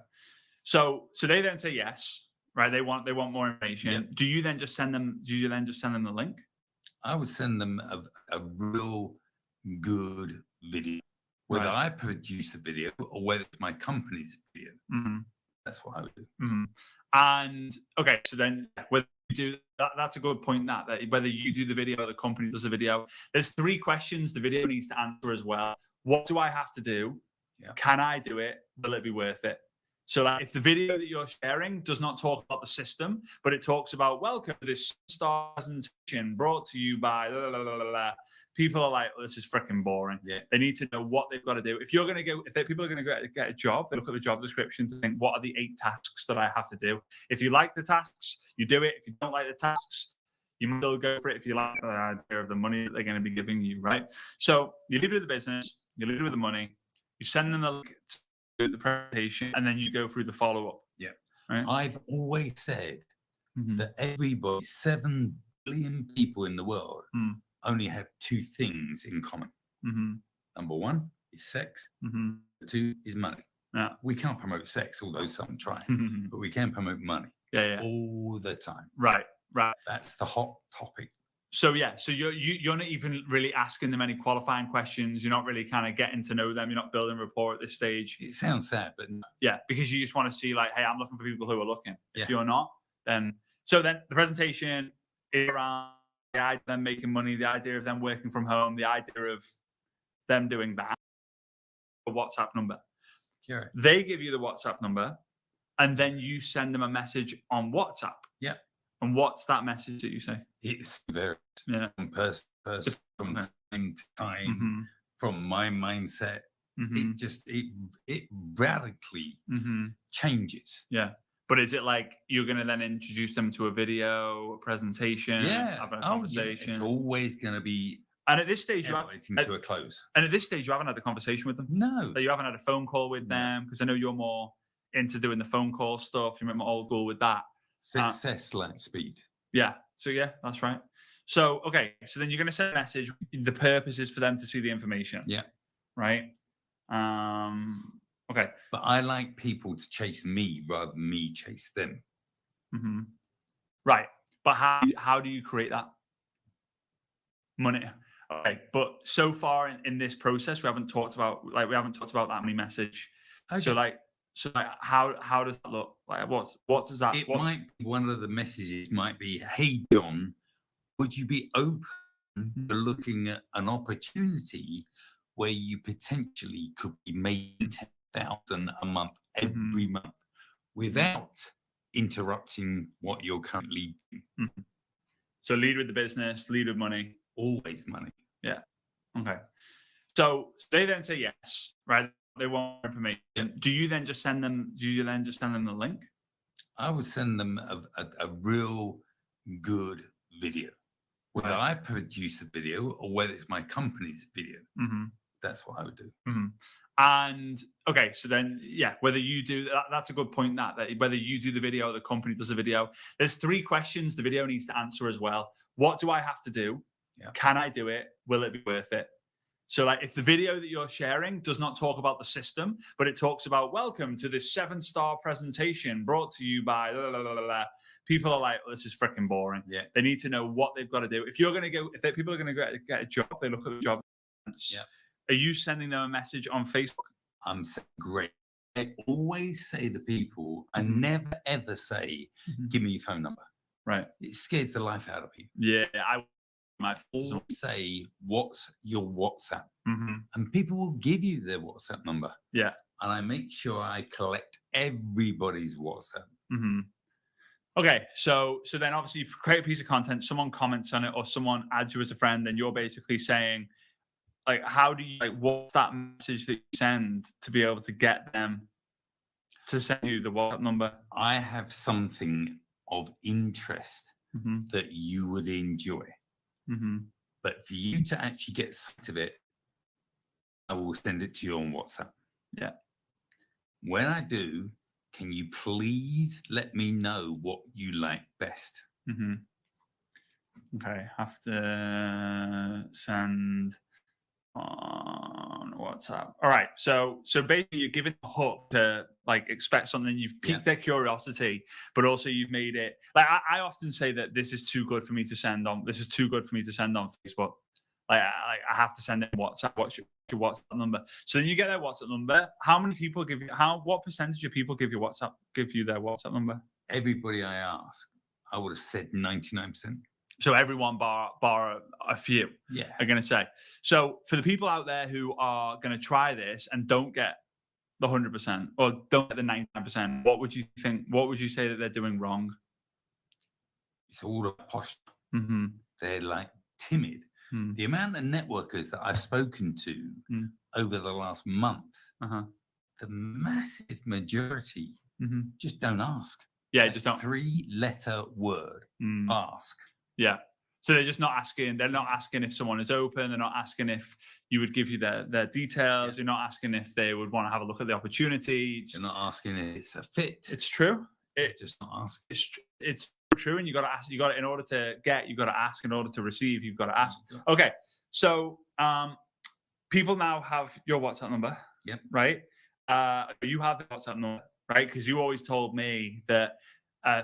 A: So they then say yes, right? They want more information.
C: Yep.
A: Do you then just send them the link?
C: I would send them a real good video. Whether I produce a video or whether it's my company's video. That's what I would do.
A: And okay, so then whether you do that, that's a good point. That whether you do the video or the company does the video, there's 3 questions the video needs to answer as well. What do I have to do?
C: Yeah.
A: Can I do it? Will it be worth it? So like, if the video that you're sharing does not talk about the system, but it talks about welcome to this star presentation brought to you by blah, blah, blah, blah, blah. People are like, well, this is freaking boring. Yeah. They need to know what they've got to do. If people are going to get a job, they look at the job description to think, what are the 8 tasks that I have to do? If you like the tasks, you do it. If you don't like the tasks, you still go for it if you like the idea of the money that they're going to be giving you, right? So you lead with the business, you lead with the money, you send them the link to the presentation, and then you go through the follow-up.
C: Yeah.
A: Right?
C: I've always said that everybody, 7 billion people in the world, only have 2 things in common. Number 1 is sex. 2 is money.
A: Yeah.
C: We can't promote sex, although some try, but we can promote money all the time.
A: Right.
C: That's the hot topic.
A: So so you're not even really asking them any qualifying questions. You're not really kind of getting to know them. You're not building rapport at this stage.
C: It sounds sad, but no.
A: Yeah, because you just want to see like, hey, I'm looking for people who are looking. If
C: Yeah.
A: you're not, then the presentation is around the idea of them making money, the idea of them working from home, the idea of them doing that. A WhatsApp number.
C: Correct.
A: They give you the WhatsApp number, and then you send them a message on WhatsApp.
C: Yeah.
A: And what's that message that you say?
C: It's very from person to person, from
A: Okay.
C: time to time, from my mindset. It radically changes.
A: Yeah. But is it like you're going to then introduce them to a video, a presentation, have a conversation?
C: It's always going to be.
A: And at this stage,
C: elevating to a close.
A: And at this stage, you haven't had a conversation with them.
C: No.
A: That you haven't had a phone call with them, because I know you're more into doing the phone call stuff. You're more old school with that.
C: Success like speed.
A: Yeah. So that's right. So okay. So then you're going to send a message. The purpose is for them to see the information.
C: Yeah.
A: Right. Okay.
C: But I like people to chase me rather than me chase them.
A: Right. But how do you create that money? Okay. But so far in this process, we haven't talked about that money message. Okay. So how does that look? Like what does that?
C: Might one of the messages might be, hey John, would you be open to looking at an opportunity where you potentially could be making 10,000 a month every month without interrupting what you're currently doing?
A: So lead with the business, lead with money.
C: Always money.
A: Yeah. Okay. So they then say yes, right? They want information. Do you then just send them? The link?
C: I would send them a real good video. Whether I produce a video or whether it's my company's video, that's what I would do.
A: And okay, so then whether you do that's a good point. That whether you do the video or the company does the video, there's 3 questions the video needs to answer as well. What do I have to do? Yeah. Can I do it? Will it be worth it? So like if the video that you're sharing does not talk about the system, but it talks about welcome to this 7-star presentation brought to you by blah, blah, blah, blah, blah. People are like, well, this is freaking boring. Yeah. They need to know what they've got to do. If people are going to get a job, they look at the job. Yeah. Are you sending them a message on Facebook?
C: I'm saying great. I always say to people, I never ever say, give me your phone number.
A: Right.
C: It scares the life out of people.
A: Yeah.
C: I always say, what's your WhatsApp? And people will give you their WhatsApp number.
A: Yeah.
C: And I make sure I collect everybody's WhatsApp.
A: Okay. So then obviously you create a piece of content, someone comments on it or someone adds you as a friend, and you're basically saying, like, how do you, what's that message that you send to be able to get them to send you the WhatsApp number?
C: I have something of interest that you would enjoy. But for you to actually get sight of it, I will send it to you on WhatsApp.
A: Yeah.
C: When I do, can you please let me know what you like best?
A: Okay. Have to send on WhatsApp. All right. So basically you're giving a hook to expect something. You've piqued their curiosity, but also you've made it I often say that this is too good for me to send on. This is too good for me to send on Facebook. I have to send it on WhatsApp. What's your WhatsApp number? So then you get their WhatsApp number. How many people give you? What percentage of people give you their WhatsApp number?
C: Everybody I ask, I would have said 99%.
A: So everyone bar a few, are going to say. So for the people out there who are going to try this and don't get the 100% or don't get the 99%, what would you think? What would you say that they're doing wrong?
C: It's all about posture. They're timid. The amount of networkers that I've spoken to over the last month, the massive majority just don't ask.
A: Yeah, just don't.
C: 3-letter word, ask.
A: Yeah. So they're just not asking. They're not asking if someone is open. They're not asking if you would give you their details. They're not asking if they would want to have a look at the opportunity.
C: They're not asking if it's a fit.
A: It's true.
C: They're just not asking.
A: It's true, and you got to ask. You got to, in order to get, you got to ask. In order to receive, you've got to ask. Okay, so people now have your WhatsApp number.
C: Yep.
A: Right. You have the WhatsApp number, right? Because you always told me that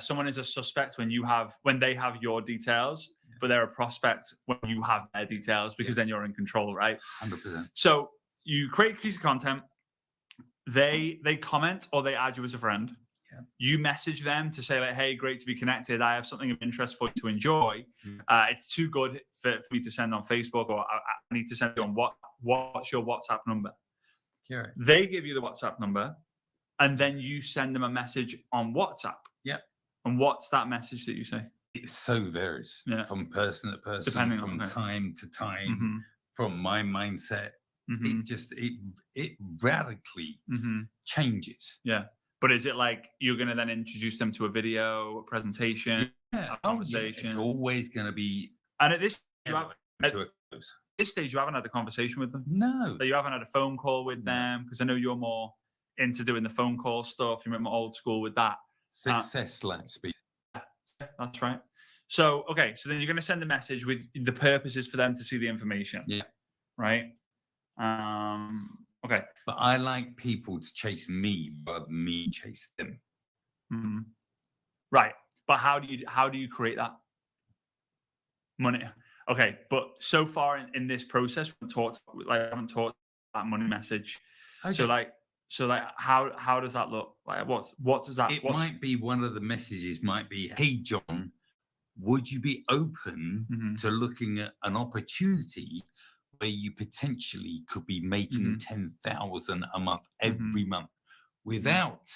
A: someone is a suspect when they have your details, but they're a prospect when you have their details, because then you're in control, right?
C: 100%.
A: So you create a piece of content. They comment or they add you as a friend.
C: Yeah.
A: You message them to say like, hey, great to be connected. I have something of interest for you to enjoy. It's too good for me to send on Facebook, or I need to send it on what's your WhatsApp number?
C: Right.
A: They give you the WhatsApp number, and then you send them a message on WhatsApp.
C: Yeah.
A: And what's that message that you say?
C: It so varies from person to person,
A: depending
C: from time to time,
A: Mm-hmm.
C: from my mindset.
A: Mm-hmm.
C: It radically changes.
A: Yeah. But is it like you're going to then introduce them to a video, a presentation, a conversation?
C: It's always going to be.
A: And at this
C: stage,
A: you haven't had the conversation with them?
C: No.
A: So you haven't had a phone call with them? Because I know you're more into doing the phone call stuff. You're more old school with that.
C: Success like speed.
A: Yeah, that's right. So, okay. So then you're going to send a message with the purposes for them to see the information.
C: Yeah.
A: Right. Okay.
C: But I like people to chase me rather than me chase them.
A: Mm-hmm. Right. But how do you create that money? Okay. But so far in this process, I haven't talked about money message. Okay. So how does that look? Like what does that?
C: It might be one of the messages might be, hey John, would you be open to looking at an opportunity where you potentially could be making 10,000 a month every month without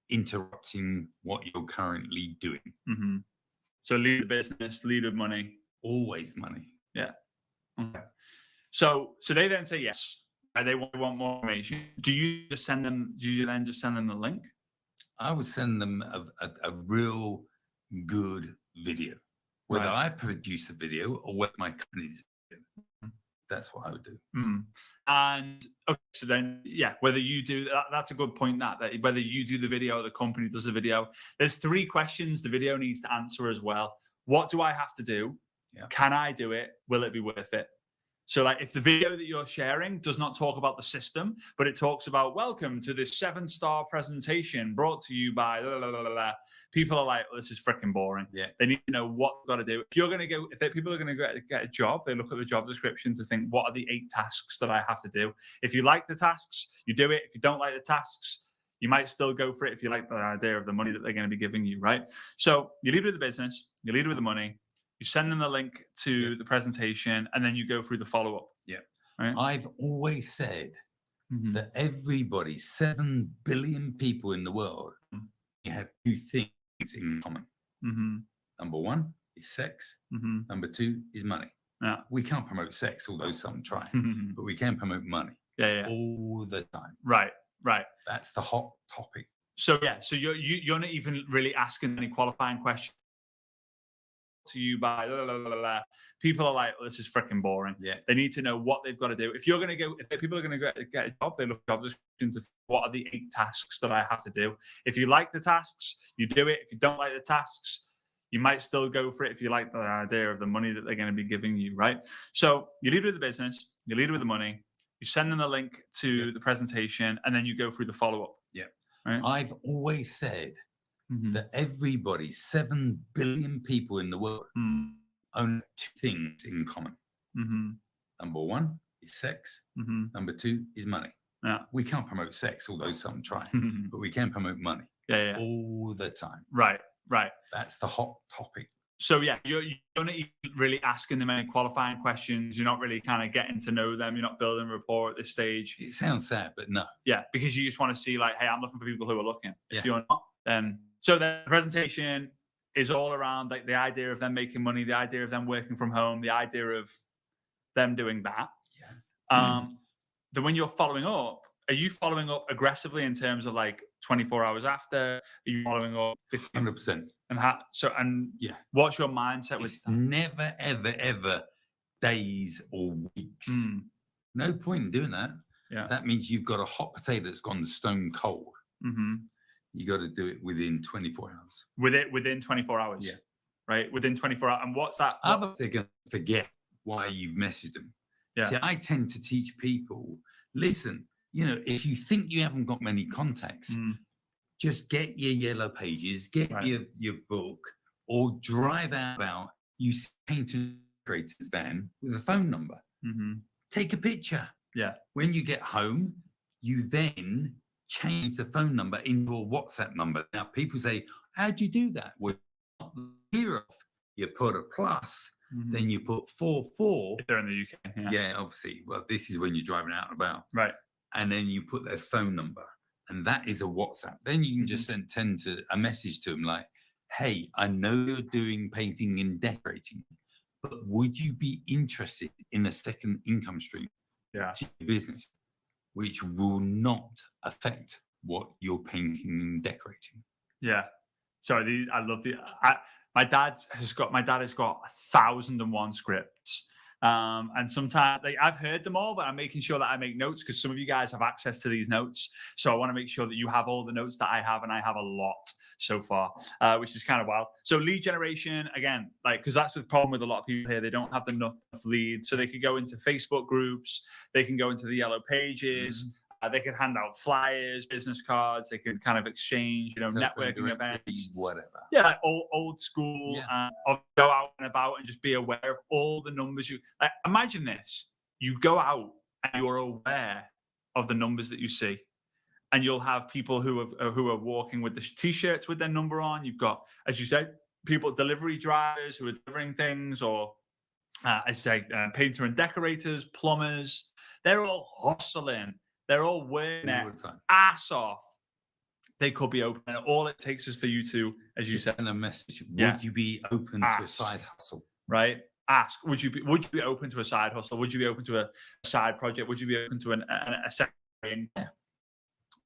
C: interrupting what you're currently doing?
A: So lead the business, lead with money.
C: Always money.
A: Yeah. Okay. So they then say yes. They want more information. Do you then just send them the link?
C: I would send them a real good video. Whether I produce a video or whether my company's video. That's what I would do.
A: And okay, so then, whether you do that, that's a good point. That whether you do the video or the company does the video, there's 3 questions the video needs to answer as well. What do I have to do? Yeah. Can I do it? Will it be worth it? So like if the video that you're sharing does not talk about the system, but it talks about welcome to this 7-star presentation brought to you by blah, blah, blah, blah, people are like, oh, this is freaking boring. Yeah. They need to know what they've got to do. If people are going to get a job, they look at the job description to think, what are the 8 tasks that I have to do? If you like the tasks, you do it. If you don't like the tasks, you might still go for it if you like the idea of the money that they're going to be giving you, right? So you lead with the business, you lead with the money, you send them the link to the presentation, and then you go through the follow-up.
C: Yeah.
A: Right?
C: I've always said that 7 billion people in the world, you have 2 things in common. Number 1 is sex. Number 2 is money. Yeah. We can't promote sex, although some try, but we can promote money. Yeah. All the time.
A: Right.
C: That's the hot topic.
A: So you're not even really asking any qualifying questions to you by blah, blah, blah, blah. People are like, oh, this is freaking boring. Yeah. They need to know what they've got to do. If people are going to get a job, they look at job description to what are the 8 tasks that I have to do. If you like the tasks, you do it. If you don't like the tasks, you might still go for it if you like the idea of the money that they're going to be giving you, right? So you lead with the business, you lead with the money, you send them a link to the presentation, and then you go through the follow-up.
C: Yeah.
A: Right?
C: I've always said that 7 billion people in the world own 2 things in common. Number 1 is sex. Number 2 is money. Yeah. We can't promote sex, although some try, but we can promote money. Yeah. All the time. Right. That's the hot topic.
A: So you're not even really asking them any qualifying questions. You're not really kind of getting to know them. You're not building rapport at this stage.
C: It sounds sad, but no.
A: Yeah, because you just want to see like, hey, I'm looking for people who are looking. If you're not, then so the presentation is all around like the idea of them making money, the idea of them working from home, the idea of them doing that. Yeah. Then when you're following up, are you following up aggressively in terms of like 24 hours after? Are you following up 15?
C: 100%.
A: And
C: Yeah.
A: what's your mindset with
C: It's
A: that?
C: never, ever, ever days or weeks. No point in doing that.
A: Yeah.
C: That means you've got a hot potato that's gone stone cold. You got to do it within 24 hours.
A: Within 24 hours.
C: Yeah.
A: Right. Within 24 hours. And what's that?
C: Otherwise, they're going to forget why you've messaged them.
A: Yeah.
C: See, I tend to teach people, listen, if you think you haven't got many contacts, just get your yellow pages, get your book, or drive out, you paint a creator's van with a phone number. Take a picture.
A: Yeah.
C: When you get home, you then change the phone number into a WhatsApp number. Now, people say, how'd you do that? Well, here off, you put a plus, then you put 44.
A: If they're in the UK.
C: Yeah, obviously. Well, this is when you're driving out and about.
A: Right.
C: And then you put their phone number, and that is a WhatsApp. Then you can just send a message to them like, hey, I know you're doing painting and decorating, but would you be interested in a second income stream to your business, which will not affect what you're painting and decorating?
A: Yeah. So I love my dad has got 1,001 scripts. And sometimes I've heard them all, but I'm making sure that I make notes because some of you guys have access to these notes. So I want to make sure that you have all the notes that I have, and I have a lot so far, which is kind of wild. So lead generation, again, because that's the problem with a lot of people here. They don't have enough leads. So they could go into Facebook groups. They can go into the yellow pages. They could hand out flyers, business cards. They could kind of exchange, networking events,
C: whatever.
A: Yeah, like old school. Or go out and about and just be aware of all the numbers. Imagine this: you go out and you're aware of the numbers that you see, and you'll have people who are walking with the t-shirts with their number on. You've got, as you said, delivery drivers who are delivering things, or as you say, painter and decorators, plumbers. They're all hustling. They're all working their ass off. They could be open. And all it takes is for you to, as you said,
C: send a message. Would you be open to a side hustle?
A: Right. Ask. Would you be open to a side hustle? Would you be open to a side project? Would you be open to a second?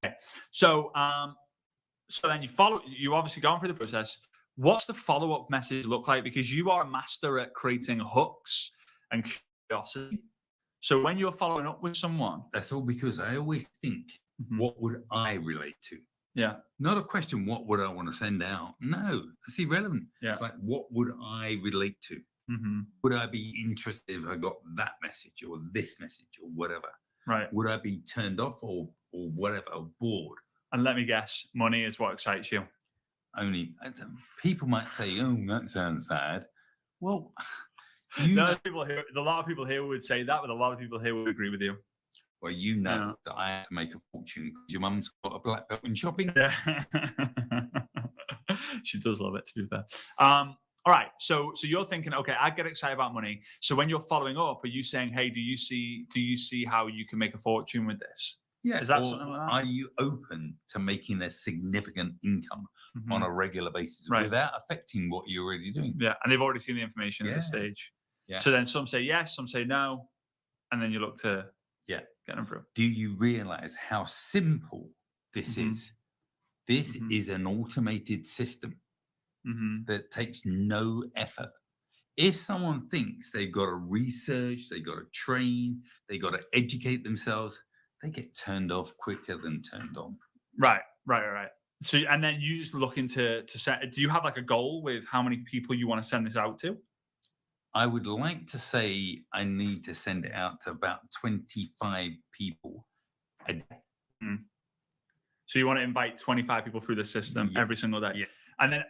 A: Okay. So then you obviously gone through the process. What's the follow-up message look like? Because you are a master at creating hooks and curiosity. So when you're following up with someone,
C: that's all because I always think, what would I relate to?
A: Yeah.
C: Not a question, what would I want to send out? No, that's irrelevant.
A: Yeah.
C: It's like, what would I relate to? Would I be interested if I got that message or this message or whatever?
A: Right.
C: Would I be turned off or whatever, or bored?
A: And let me guess, money is what excites you.
C: Only people might say, oh, that sounds sad. Well,
A: a lot of people here would say that, but a lot of people here would agree with you.
C: Well, that I have to make a fortune because your mum's got a black belt in shopping.
A: Yeah. She does love it, to be fair. All right. So you're thinking, okay, I get excited about money. So when you're following up, are you saying, hey, do you see how you can make a fortune with this?
C: Yeah.
A: Is that something like that?
C: Are you open to making a significant income on a regular basis without affecting what you're already doing?
A: Yeah. And they've already seen the information at this stage. Yeah. So then some say yes, some say no, and then you look to get them through.
C: Do you realize how simple this is? This is an automated system that takes no effort. If someone thinks they've got to research, they've got to train, they've got to educate themselves, they get turned off quicker than turned on.
A: Right. So, and then you just looking to set, do you have like a goal with how many people you want to send this out to?
C: I would like to say I need to send it out to about 25 people a day.
A: So you want to invite 25 people through the system every single day.
C: Yeah.
A: And then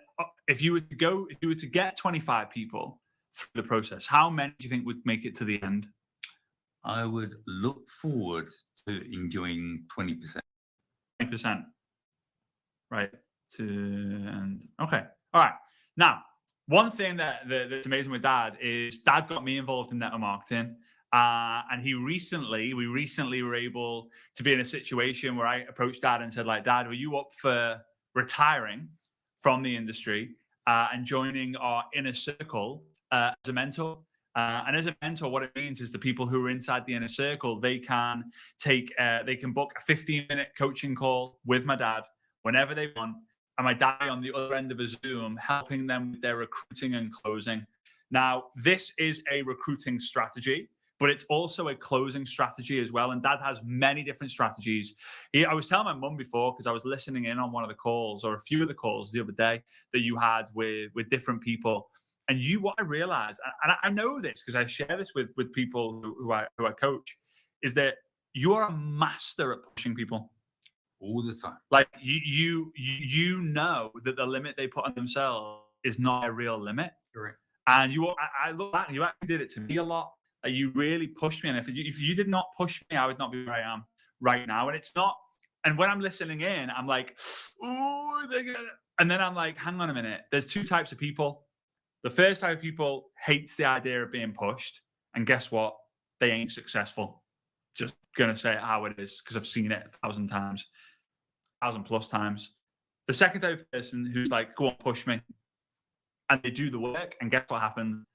A: if you were to get 25 people through the process, how many do you think would make it to the end?
C: I would look forward to enjoying 20%.
A: 20%. Right. Okay. All right. Now, one thing that's amazing with Dad is Dad got me involved in network marketing. And we recently were able to be in a situation where I approached Dad and said, like, Dad, were you up for retiring from the industry and joining our inner circle as a mentor? And as a mentor, what it means is the people who are inside the inner circle, they can book a 15-minute coaching call with my dad whenever they want. And my dad on the other end of a Zoom, helping them with their recruiting and closing. Now, this is a recruiting strategy, but it's also a closing strategy as well. And dad has many different strategies. I was telling my mum before, because I was listening in on one of the calls or a few of the calls the other day that you had with different people. And what I realized, and I know this because I share this with people who I coach, is that you are a master at pushing people
C: all the time.
A: Like you know that the limit they put on themselves is not a real limit.
C: Correct.
A: And I look back, you actually did it to me a lot. Like you really pushed me, and if you did not push me, I would not be where I am right now. And it's not. And when I'm listening in, I'm like, ooh, and then I'm like, hang on a minute. There's two types of people. The first type of people hates the idea of being pushed. And guess what? They ain't successful. Just going to say it how it is because I've seen it 1,000 times, 1,000+ times. The second type of person who's like, go on, push me. And they do the work. And guess what happens?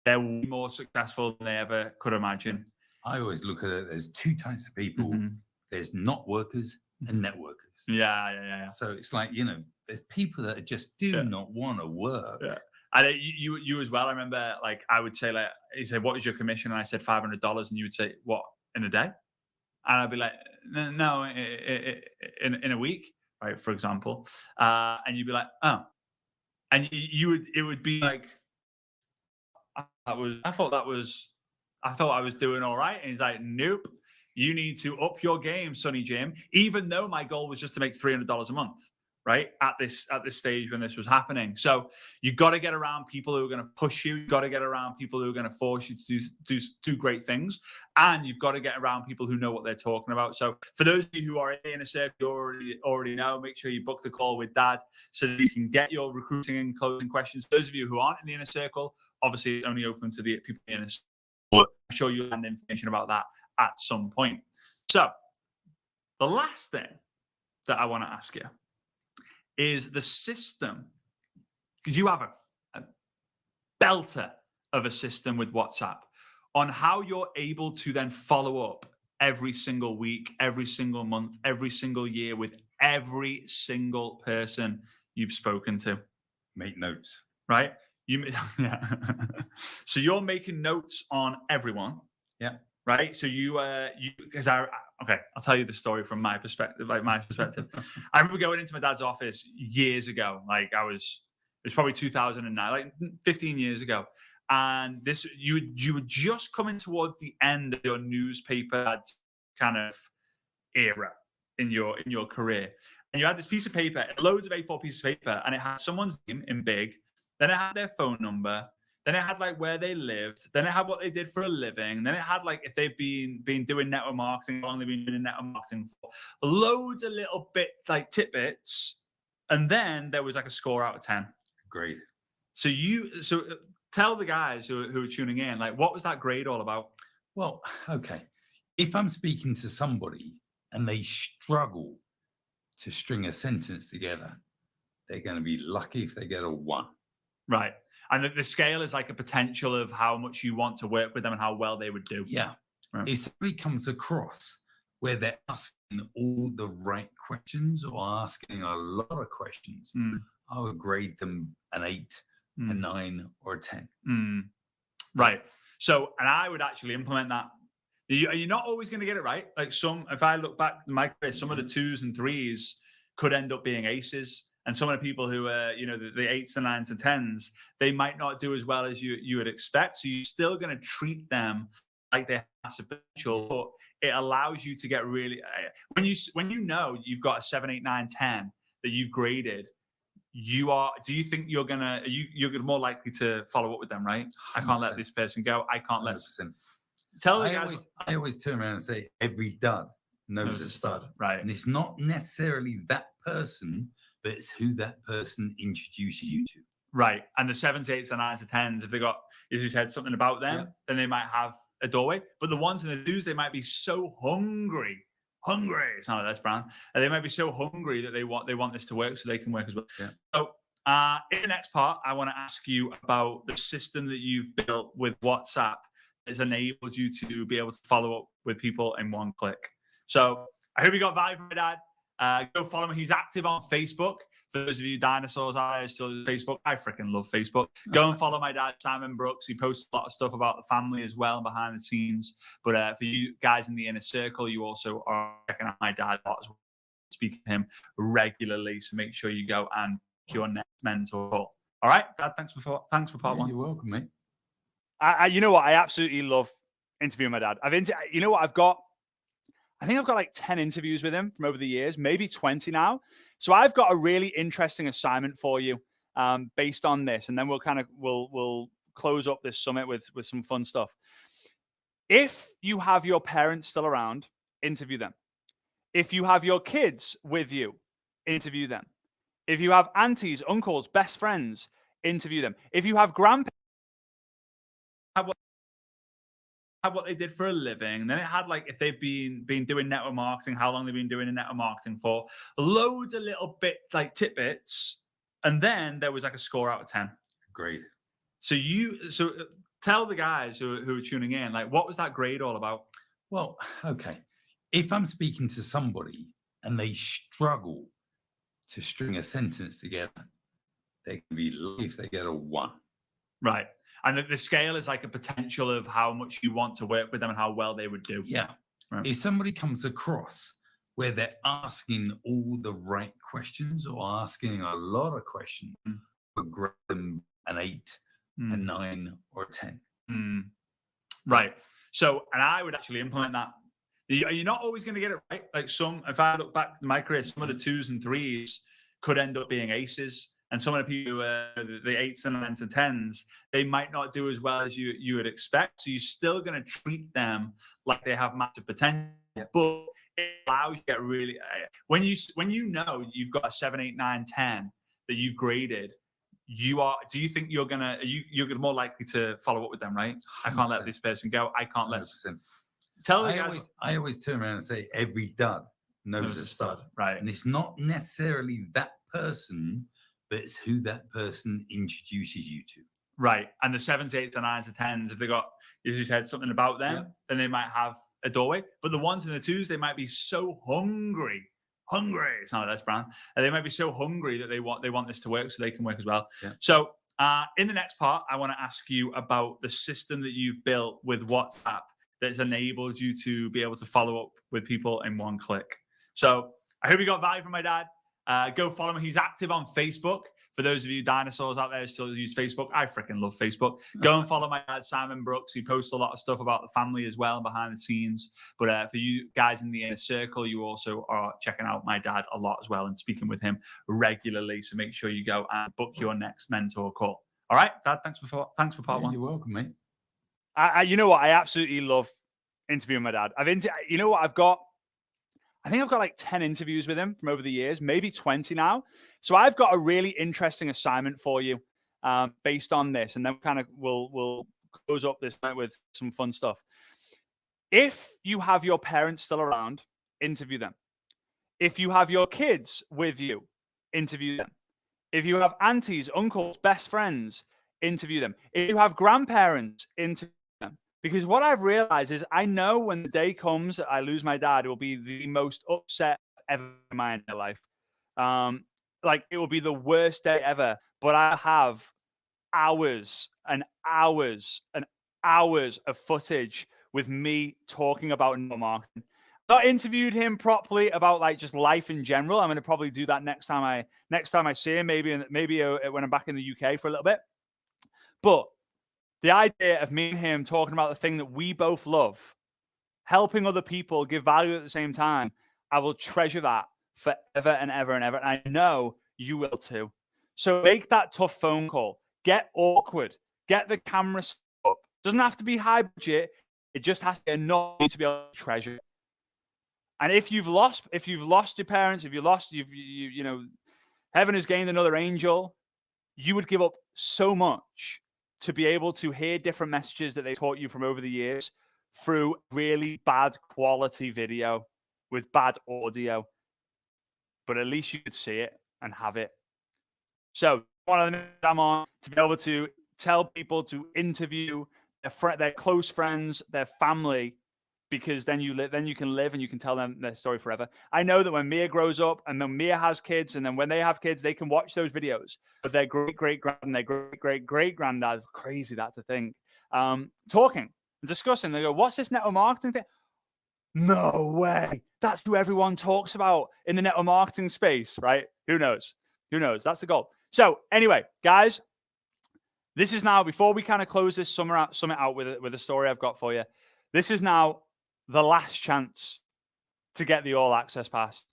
A: They're more successful than they ever could imagine.
C: I always look at it. There's two types of people. Mm-hmm. There's not workers and networkers.
A: Yeah.
C: So it's like, there's people that just do not want to work.
A: Yeah. And you as well. I remember, like, I would say, like, you say, what is your commission? And I said $500, and you would say, what, in a day? And I'd be like, no, in a week, right? For example, and you'd be like, oh, and it would be like, I thought I was doing all right, and he's like, nope, you need to up your game, Sonny Jim. Even though my goal was just to make $300 a month. Right at this stage when this was happening. So you got to get around people who are going to push you. You got to get around people who are going to force you to do great things, and you've got to get around people who know what they're talking about. So for those of you who are in a circle, you already know. Make sure you book the call with Dad so that you can get your recruiting and closing questions. Those of you who aren't in the inner circle, obviously it's only open to the people in the inner circle. I'm sure you'll find information about that at some point. So the last thing that I want to ask you is the system, because you have a belter of a system with WhatsApp, on how you're able to then follow up every single week, every single month, every single year with every single person you've spoken to.
C: Make notes.
A: Right? Yeah. So you're making notes on everyone.
C: Yeah.
A: Right. So I'll tell you the story from my perspective. I remember going into my dad's office years ago. Like it was probably 2009, like 15 years ago. And you were just coming towards the end of your newspaper kind of era in your career. And you had this piece of paper, loads of A4 pieces of paper, and it had someone's name in big. Then it had their phone number. Then it had like where they lived. Then it had what they did for a living. Then it had like if they've been doing network marketing, how long they've been doing network marketing for. Loads of little bit like tidbits. And then there was like a score out of 10.
C: Great.
A: So tell the guys who are tuning in, like, what was that grade all about?
C: Well, okay. If I'm speaking to somebody and they struggle to string a sentence together, they're going to be lucky if they get a 1.
A: Right. And the scale is like a potential of how much you want to work with them and how well they would do.
C: Yeah. Right. If somebody comes across where they're asking all the right questions or asking a lot of questions, I would grade them an 8, a 9, or a 10.
A: Right. So, and I would actually implement that. You're not always going to get it right. Like if I look back in my career, some of the 2s and 3s could end up being aces. And some of the people who are, the 8s, the 9s, and 10s, they might not do as well as you would expect. So you're still going to treat them like they have potential, but it allows you to get really, when you know you've got a 7, 8, 9, 10 that you've graded, do you think you're more likely to follow up with them, right? 100%. I can't let this person go. I can't
C: 100%.
A: Tell the guys.
C: I always turn around and say, every dud knows a stud.
A: Right.
C: And it's not necessarily that person, but it's who that person introduces you to. Right.
A: And the 7s, 8s, the 9s, the 10s, if they got, as you said, something about them, then they might have a doorway. But the 1s and the 2s, they might be so hungry. It's not like that's Brown. And they might be so hungry that they want this to work so they can work as well. Yeah. So In the next part, I want to ask you about the system that you've built with WhatsApp that has enabled you to be able to follow up with people in one click. So I hope you got value from my dad. Go follow him. He's active on Facebook. For those of you dinosaurs out there still use Facebook, I freaking love Facebook. Go and follow my dad, Simon Brooks. He posts a lot of stuff about the family as well and behind the scenes. But for you guys in the inner circle, you also are checking out my dad a lot as well. Speak to him regularly. So make sure you go and your next mentor call. All right, Dad. Thanks for part one.
C: You're welcome, mate.
A: You know what? I absolutely love interviewing my dad. You know what? I think I've got like 10 interviews with him from over the years, maybe 20 now. So I've got a really interesting assignment for you based on this, and then we'll close up this summit with some fun stuff. If you have your parents still around, interview them. If you have your kids with you, interview them. If you have aunties, uncles, best friends, interview them. If you have grandparents, what they did for a living. Then it had like if they've been doing network marketing, how long they've been doing network marketing for, loads of little like tidbits, and then there was like a score out of 10.
C: Great.
A: So tell the guys who are tuning in, like, what was that grade all about?
C: Well, okay. If I'm speaking to somebody and they struggle to string a sentence together, they can be lucky if they get a 1.
A: Right. And the scale is like a potential of how much you want to work with them and how well they would do.
C: Yeah. Right. If somebody comes across where they're asking all the right questions or asking a lot of questions, we'll grade them an 8, a 9, or a 10.
A: Right. So, and I would actually implement that. You're not always going to get it right. Like if I look back in my career, some of the 2s and 3s could end up being aces. And some of the people who are the 8s and 9s and 10s, they might not do as well as you would expect. So you're still going to treat them like they have massive potential. But it allows you to get really, when you know you've got a 7, 8, 9, 10 that you've graded, do you think you're more likely to follow up with them, right? 100%. I can't let this person go. I can't let
C: 100%.
A: Tell the guys.
C: I always turn around and say every dud knows a stud.
A: Right.
C: And it's not necessarily that person, but it's who that person introduces you to.
A: Right. And the 7s, 8s, and 9s, and 10s, if they got, as you said, something about them, then they might have a doorway. But the 1s and the 2s, they might be so hungry. It's not that's brand. And they might be so hungry that they want this to work so they can work as well. Yeah. So in the next part, I want to ask you about the system that you've built with WhatsApp that's enabled you to be able to follow up with people in one click. So I hope you got value from my dad. Go follow him. He's active on Facebook. For those of you dinosaurs out there who still use Facebook, I freaking love Facebook. Go and follow my dad, Simon Brooks. He posts a lot of stuff about the family as well and behind the scenes. But for you guys in the inner circle, you also are checking out my dad a lot as well and speaking with him regularly. So make sure you go and book your next mentor call. All right, Dad, thanks for part one.
C: You're welcome, mate.
A: You know what? I absolutely love interviewing my dad. I think I've got like 10 interviews with him from over the years, maybe 20 now. So I've got a really interesting assignment for you based on this, and then we'll close up this with some fun stuff. If you have your parents still around, interview them. If you have your kids with you, interview them. If you have aunties, uncles, best friends, interview them. If you have grandparents, interview them. Because what I've realized is I know when the day comes that I lose my dad, it will be the most upset ever in my entire life. Like it will be the worst day ever, but I have hours and hours and hours of footage with me talking about network marketing. Not interviewed him properly about like just life in general. I'm going to probably do that next time I see him, maybe when I'm back in the UK for a little bit. But the idea of me and him talking about the thing that we both love, helping other people give value at the same time, I will treasure that forever and ever and ever. And I know you will too. So make that tough phone call. Get awkward. Get the camera set up. Doesn't have to be high budget. It just has to be enough to be able to treasure it. And if you've lost your parents, you know, heaven has gained another angel, you would give up so much to be able to hear different messages that they taught you from over the years through really bad quality video with bad audio. But at least you could see it and have it. So one of the minutes I'm on to be able to tell people to interview their close friends, their family, because then you can live and you can tell them their story forever. I know that when Mia grows up and then Mia has kids, and then when they have kids, they can watch those videos of their great-great-grand and their great-great-great-granddad. Crazy that to think. Talking and discussing. They go, what's this network marketing thing? No way. That's who everyone talks about in the network marketing space, right? Who knows? Who knows? That's the goal. So anyway, guys, this is now, before we kind of close this summit out with a story I've got for you, this is now the last chance to get the All Access Pass.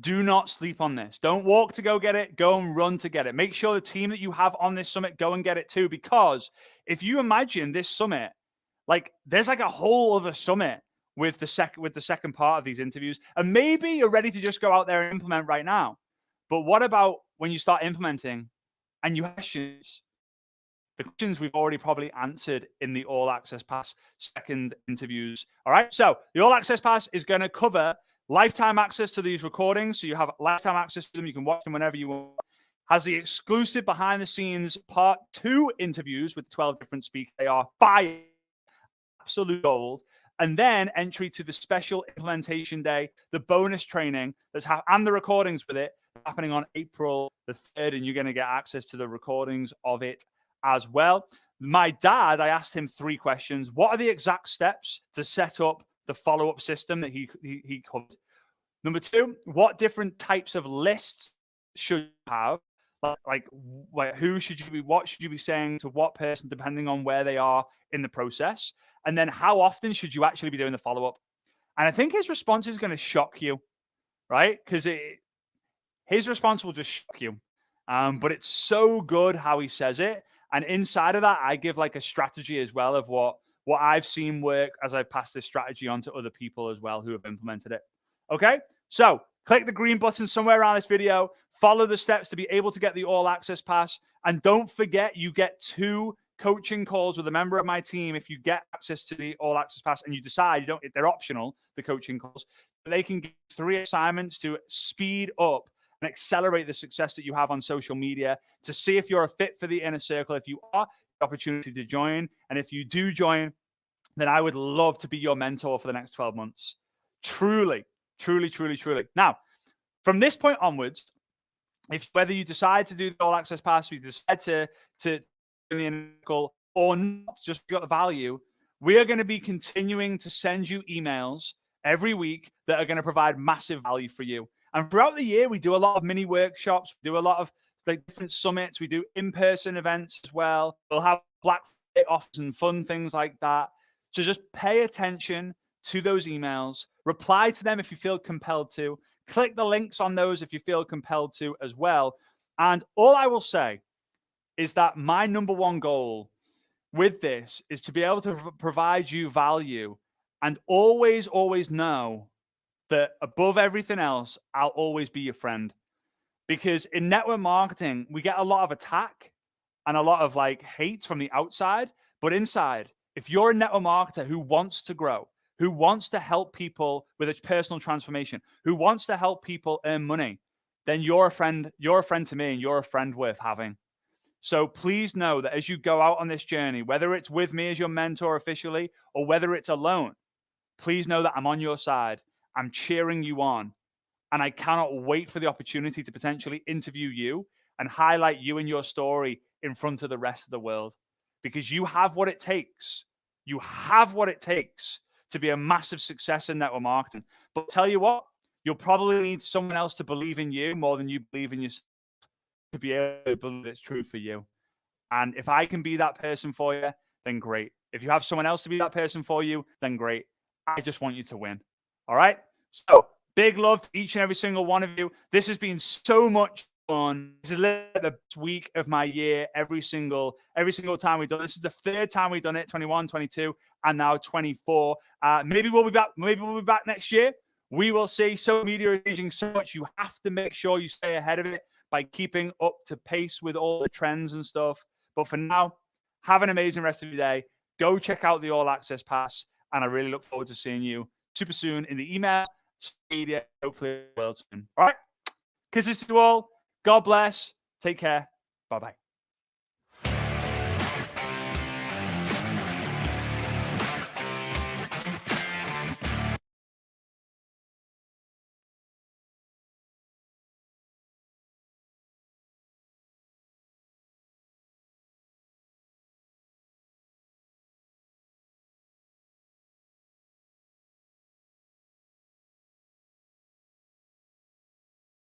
A: Do not sleep on this. Don't walk to go get it. Go and run to get it. Make sure the team that you have on this summit go and get it too, because if you imagine this summit, like there's like a whole other summit with the second part of these interviews, and maybe you're ready to just go out there and implement right now. But what about when you start implementing and you have questions? The questions we've already probably answered in the All Access Pass second interviews. All right. So the All Access Pass is going to cover lifetime access to these recordings. So you have lifetime access to them. You can watch them whenever you want. Has the exclusive behind the scenes part 2 interviews with 12 different speakers. They are fire, absolute gold. And then entry to the special implementation day, the bonus training and the recordings with it happening on April the 3rd. And you're going to get access to the recordings of it as well. My dad, I asked him 3 questions. What are the exact steps to set up the follow-up system that he covered? Number 2, what different types of lists should you have? Like who should you be, what should you be saying to what person, depending on where they are in the process? And then how often should you actually be doing the follow-up? And I think his response is going to shock you, right? Because his response will just shock you. But it's so good how he says it. And inside of that, I give like a strategy as well of what I've seen work as I've passed this strategy on to other people as well who have implemented it. Okay, so click the green button somewhere around this video, follow the steps to be able to get the All Access Pass. And don't forget, you get 2 coaching calls with a member of my team if you get access to the All Access Pass and you decide they're optional, the coaching calls. They can get 3 assignments to speed up and accelerate the success that you have on social media, to see if you're a fit for the inner circle. If you are, the opportunity to join. And if you do join, then I would love to be your mentor for the next 12 months. Truly, truly, truly, truly. Now, from this point onwards, whether you decide to do the All Access Pass, you decide to do the inner circle or not, just got the value, we are going to be continuing to send you emails every week that are going to provide massive value for you. And throughout the year, we do a lot of mini workshops. We do a lot of like different summits. We do in-person events as well. We'll have Black Friday offers and fun things like that. So just pay attention to those emails. Reply to them if you feel compelled to. Click the links on those if you feel compelled to as well. And all I will say is that my number one goal with this is to be able to provide you value and always, always know that above everything else, I'll always be your friend. Because in network marketing, we get a lot of attack and a lot of like hate from the outside, but inside, if you're a network marketer who wants to grow, who wants to help people with a personal transformation, who wants to help people earn money, then you're a friend to me, and you're a friend worth having. So please know that as you go out on this journey, whether it's with me as your mentor officially or whether it's alone, please know that I'm on your side. I'm cheering you on. And I cannot wait for the opportunity to potentially interview you and highlight you and your story in front of the rest of the world, because you have what it takes. You have what it takes to be a massive success in network marketing. But tell you what, you'll probably need someone else to believe in you more than you believe in yourself to be able to believe it's true for you. And if I can be that person for you, then great. If you have someone else to be that person for you, then great. I just want you to win. All right? So big love to each and every single one of you. This has been so much fun. This is literally the best week of my year every single time we've done this. Is the 3rd time we've done it, 21, 22, and now 24. Maybe we'll be back. Maybe we'll be back next year. We will see. Social media is changing so much. You have to make sure you stay ahead of it by keeping up to pace with all the trends and stuff. But for now, have an amazing rest of your day. Go check out the All Access Pass. And I really look forward to seeing you super soon in the email, media, hopefully the world soon. All right? Kisses to all. God bless. Take care. Bye-bye.